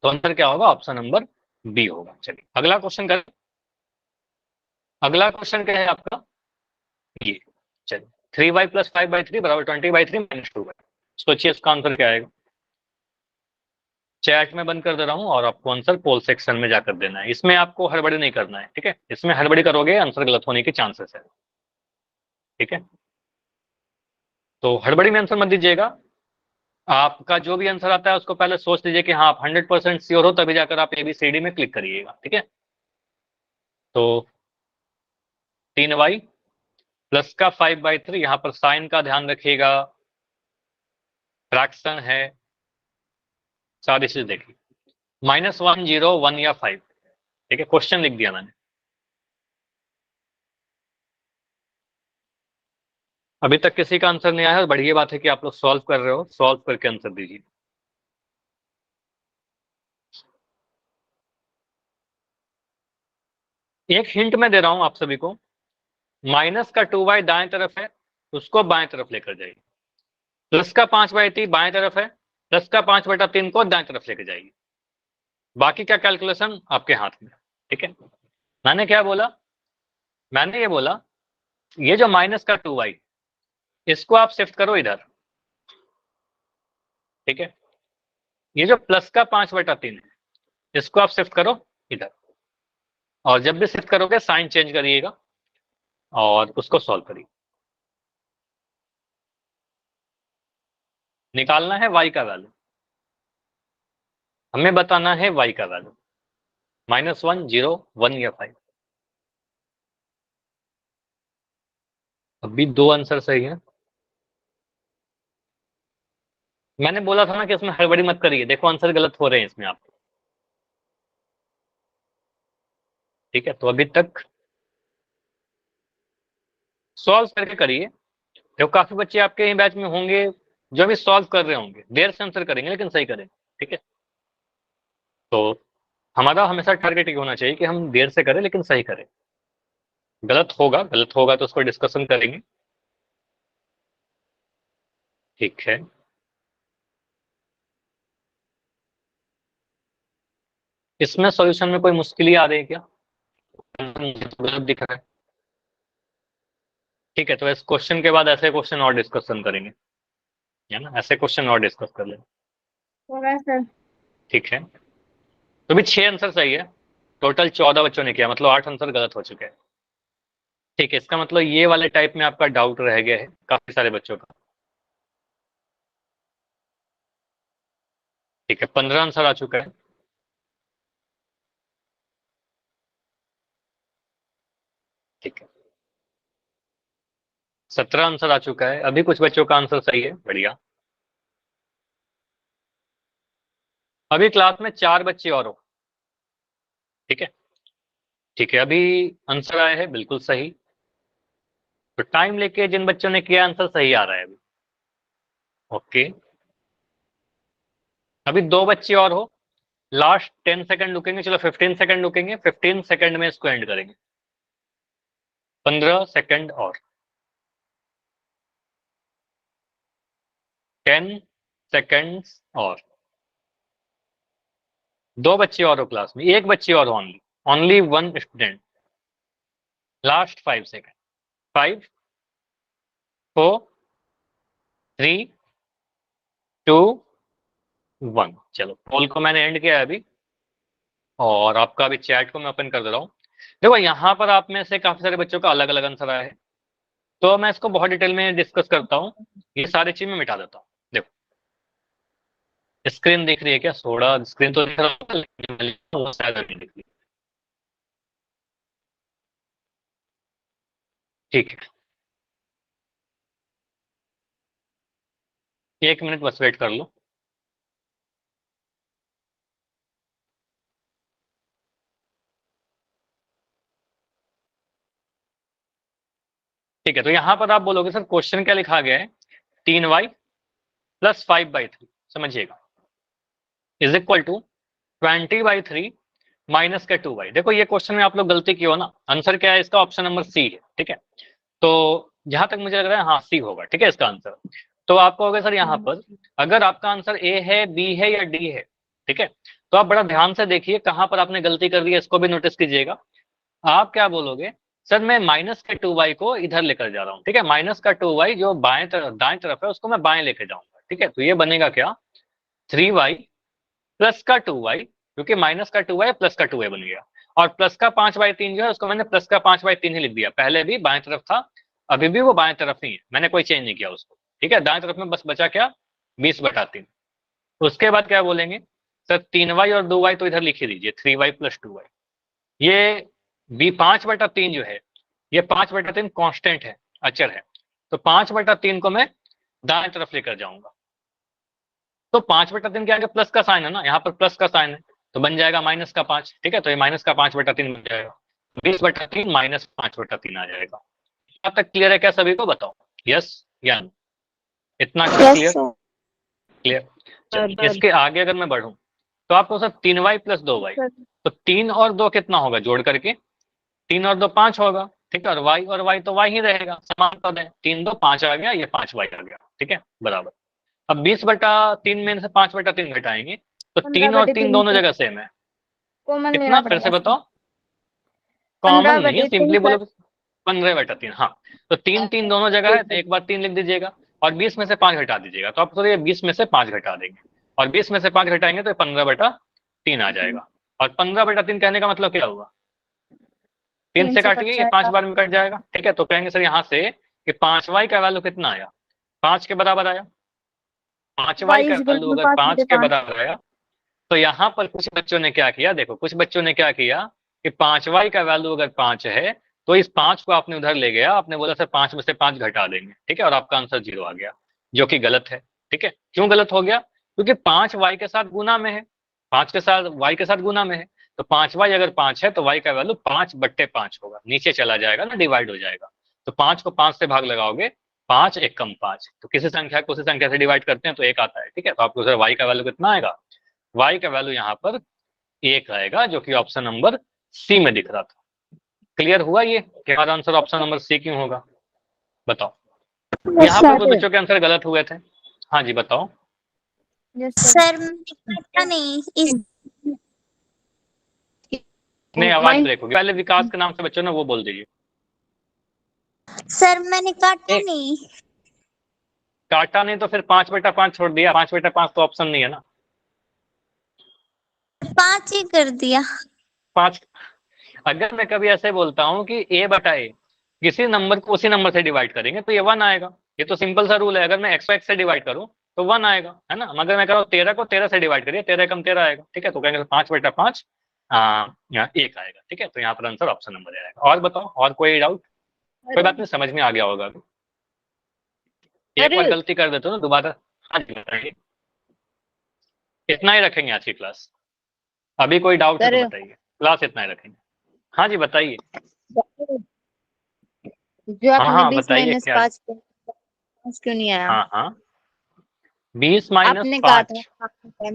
तो आंसर क्या होगा, ऑप्शन नंबर बी होगा। चलिए अगला क्वेश्चन करें। अगला क्वेश्चन क्या है आपका, ये, चलिए 3y + 5/3 = 20/3 - 2y। सोचिए इसका आंसर क्या आएगा। चैट में बंद कर दे रहा हूं और आपको आंसर पोल सेक्शन में जाकर देना है। इसमें आपको हड़बड़ी नहीं करना है, ठीक है, इसमें हड़बड़ी करोगे आंसर गलत होने के चांसेस है, ठीक है, तो हड़बड़ी में आंसर मत दीजिएगा। आपका जो भी आंसर आता है उसको पहले सोच लीजिए कि हाँ आप 100% श्योर हो, तभी जाकर आप ABCD में क्लिक करिएगा, ठीक है। तो 3y प्लस का 5/3, यहाँ पर साइन का ध्यान रखिएगा, फ्रैक्शन है, सारी चीज देखिए, -1, 0, 1 या 5, ठीक है, क्वेश्चन लिख दिया मैंने। अभी तक किसी का आंसर नहीं आया, और बढ़िया बात है कि आप लोग सॉल्व कर रहे हो, सॉल्व करके आंसर दीजिए। एक हिंट मैं दे रहा हूं आप सभी को, माइनस का 2y दाएं तरफ है, उसको बाएं तरफ लेकर जाइए। प्लस का 5/3 बाएं तरफ है, प्लस का 5/3 को दाएं तरफ लेकर जाइए। बाकी का कैलकुलेशन आपके हाथ में, ठीक है। मैंने क्या बोला, मैंने ये बोला ये जो माइनस का 2y, इसको आप शिफ्ट करो इधर, ठीक है। ये जो प्लस का 5/3 है, इसको आप शिफ्ट करो इधर, और जब भी शिफ्ट करोगे साइन चेंज करिएगा और उसको सॉल्व करिए। निकालना है y का वैल्यू, हमें बताना है y का वैल्यू, -1, 0, 1 या 5। अभी 2 आंसर सही है। मैंने बोला था ना कि इसमें हड़बड़ी मत करिए, देखो आंसर गलत हो रहे हैं इसमें आपको, ठीक है। तो अभी तक सॉल्व करके करिए, देखो काफी बच्चे आपके ही बैच में होंगे जो अभी सॉल्व कर रहे होंगे, देर से आंसर करेंगे लेकिन सही करेंगे, ठीक है। तो हमारा हमेशा टारगेट ये होना चाहिए कि हम देर से करें लेकिन सही करें। गलत होगा, गलत होगा तो उसको डिस्कशन करेंगे, ठीक है। इसमें सॉल्यूशन में कोई मुश्किल आ रही है क्या, गलत दिख रहा है, ठीक है। तो इस क्वेश्चन के बाद ऐसे क्वेश्चन और डिस्कशन करेंगे, है ना, ऐसे क्वेश्चन और डिस्कस कर लेंगे, होगा सर। ठीक है। तो भी 6 आंसर सही है, टोटल 14 बच्चों ने किया, मतलब 8 आंसर गलत हो चुके हैं, ठीक है। इसका मतलब ये वाले टाइप में आपका डाउट रह गया है काफी सारे बच्चों का, ठीक है। 15 आंसर आ चुका है, ठीक है। 17 आंसर आ चुका है, अभी कुछ बच्चों का आंसर सही है, बढ़िया। अभी क्लास में 4 बच्चे और हो, ठीक है, ठीक है। अभी आंसर आया है बिल्कुल सही, तो टाइम लेके जिन बच्चों ने किया आंसर सही आ रहा है अभी, ओके। अभी 2 बच्चे और हो, लास्ट 10 सेकंड रुकेंगे, चलो 15 सेकंड रुकेंगे, 15 सेकंड में इसको एंड करेंगे, 15 सेकंड और, 10 सेकंड्स और, 2 बच्चे और हो क्लास में, 1 बच्चे और हो, only only 1 student, last 5 second, 5, 4, 3, 2, 1। चलो पोल को मैंने एंड किया है अभी, और आपका अभी चैट को मैं ओपन कर दे रहा हूँ। देखो यहाँ पर आप में से काफी सारे बच्चों का अलग अलग आंसर आया है, तो मैं इसको बहुत डिटेल में डिस्कस करता हूँ, ये सारी चीज मैं मिटा देता हूँ। देखो स्क्रीन दिख रही है क्या, थोड़ा स्क्रीन तो दिख रहा है लेकिन वो शायद अभी नहीं दिख रही, ठीक है। 1 मिनट बस वेट कर लो। ठीक है, तो यहाँ पर आप बोलोगे सर क्वेश्चन क्या लिखा गया है, 3y + 5/3, समझिएगा, इज इक्वल टू 20/3 माइनस का 2y। देखो ये क्वेश्चन में आप लोग गलती की हो ना, आंसर क्या है इसका, ऑप्शन नंबर सी है, ठीक है। तो जहां तक मुझे लग रहा है हाँ सी होगा, ठीक है इसका आंसर। तो आप कहोगे सर यहाँ पर अगर आपका आंसर ए है, बी है या डी है, ठीक है, तो आप बड़ा ध्यान से देखिए कहाँ पर आपने गलती कर दी है, इसको भी नोटिस कीजिएगा। आप क्या बोलोगे, सर मैं माइनस के 2y को इधर लेकर जा रहा हूँ, ठीक है, माइनस का 2y जो बाएं तरफ दाएं तरफ है उसको मैं बाएं लेके जाऊंगा, ठीक है, तो ये बनेगा क्या, 3y प्लस का 2y, क्योंकि माइनस का 2y प्लस का 2y बन गया, और प्लस का 5/3 जो है उसको मैंने प्लस का 5/3 ही लिख दिया, पहले भी बाएं तरफ था अभी भी वो बाएं तरफ ही है, मैंने कोई चेंज नहीं किया उसको, ठीक है, दाएं तरफ में बस बचा क्या, 20/3। उसके बाद क्या बोलेंगे, सर 3y और 2y तो इधर लिख ही दीजिए, 3y प्लस 2y। ये 5/3 जो है, ये 5/3 कांस्टेंट है, अचर है, तो 5/3 को मैं दाएं तरफ लेकर जाऊंगा, तो 5/3 के आगे प्लस का साइन है ना, यहाँ पर प्लस का साइन है, तो बन जाएगा -5, ठीक है, तो ये -5/3 बन जाएगा, 20/3 -5/3 आ जाएगा। अब तक क्लियर है क्या सभी को, बताओ यस या नो, इतना क्लियर, क्लियर। चलिए इसके आगे अगर मैं बढ़ूं तो आपको सर 3y प्लस 2y, तो 3 और 2 कितना होगा जोड़ करके, 3 और 2 5 होगा, ठीक है, और y तो y ही रहेगा, समान पद है, 3 2 5 आ गया, ये 5y आ गया, ठीक है, बराबर। अब 20/3 में से 5/3 घटाएंगे तो 3 और 3 दोनों जगह सेम है, कॉमन कितना लेना फिर से पड़ेगा। बताओ, कॉमन नहीं है, 15/3 सिंपली सर। बोलो 15/3, हाँ, तो 3 दोनों जगह है, तो एक बार 3 लिख दीजिएगा और 20 में से 5 घटा दीजिएगा, तो आप तो ये 20 में से 5 घटा देंगे, और 20 में से 5 घटाएंगे तो 15/3 आ जाएगा, और 15/3 कहने का मतलब क्या हुआ, 3 से काटिए, ये 5 बार में कट जाएगा, ठीक है, तो कहेंगे सर यहाँ से कि 5y का वैल्यू कितना आया, 5 के बराबर आया, 5y का वैल्यू अगर 5 के बराबर आया, तो यहाँ पर कुछ बच्चों ने क्या किया, देखो कुछ बच्चों ने क्या किया कि 5y का वैल्यू अगर 5 है तो इस 5 को आपने उधर ले गया, आपने बोला सर 5 में से 5 घटा देंगे, ठीक है, और आपका आंसर 0 आ गया, जो कि गलत है, ठीक है, क्यों गलत हो गया, क्योंकि 5 y के साथ गुना में है, 5 के साथ y के साथ गुना में है, तो 5y अगर 5 है तो y का वैल्यू 5/5 होगा, नीचे चला जाएगा ना, डिवाइड हो जाएगा, तो 5 को 5 से भाग लगाओगे, 5 एकम 5, तो किसी संख्या को उसी संख्या से डिवाइड करते हैं तो 1 आता है, ठीक है, तो आपको सर y का वैल्यू कितना आएगा, y का वैल्यू यहाँ पर 1 आएगा, जो कि ऑप्शन नंबर सी में दिख रहा था। क्लियर हुआ ये कि हमारा आंसर ऑप्शन नंबर सी क्यों होगा, बताओ। यहाँ पर कुछ बच्चों के आंसर गलत हुए थे, हाँ जी बताओ। सर पता नहीं इस नहीं आवाज ब्रेक होगी, पहले विकास के नाम से बच्चों ने वो बोल दीजिए। सर मैंने काटा नहीं। काटा नहीं तो फिर 5/5 छोड़ दिया, 5/5 तो ऑप्शन नहीं है ना, 5 ही कर दिया। 5, अगर मैं कभी ऐसे बोलता हूँ कि a/a किसी नंबर को उसी नंबर से डिवाइड करेंगे तो ये 1 आएगा, ये तो सिंपल सा रूल है, अगर मैं x को x से डिवाइड करूँ तो 1 आएगा, है ना, मगर मैं कह रहा हूँ 13 को 13 से डिवाइड करिए, 13 एकम 13 आएगा, ठीक है, तो कहेंगे 5/5 1 आएगा, ठीक है, तो यहाँ पर आंसर ऑप्शन नंबर आएगा। और बताओ, और कोई डाउट, कोई बात नहीं, समझ में आ गया होगा, एक बार गलती कर देते हो ना दोबारा, हाँ जी बताइए, इतना ही रखेंगे आज की क्लास, अभी कोई डाउट है तो बताइए, क्लास इतना ही रखेंगे, हाँ जी बताइए। जो आपने हाँ 20 बताइए माइनस क्या, 5 क्यों नहीं आया? हाँ 20 - आपने कहा 5, था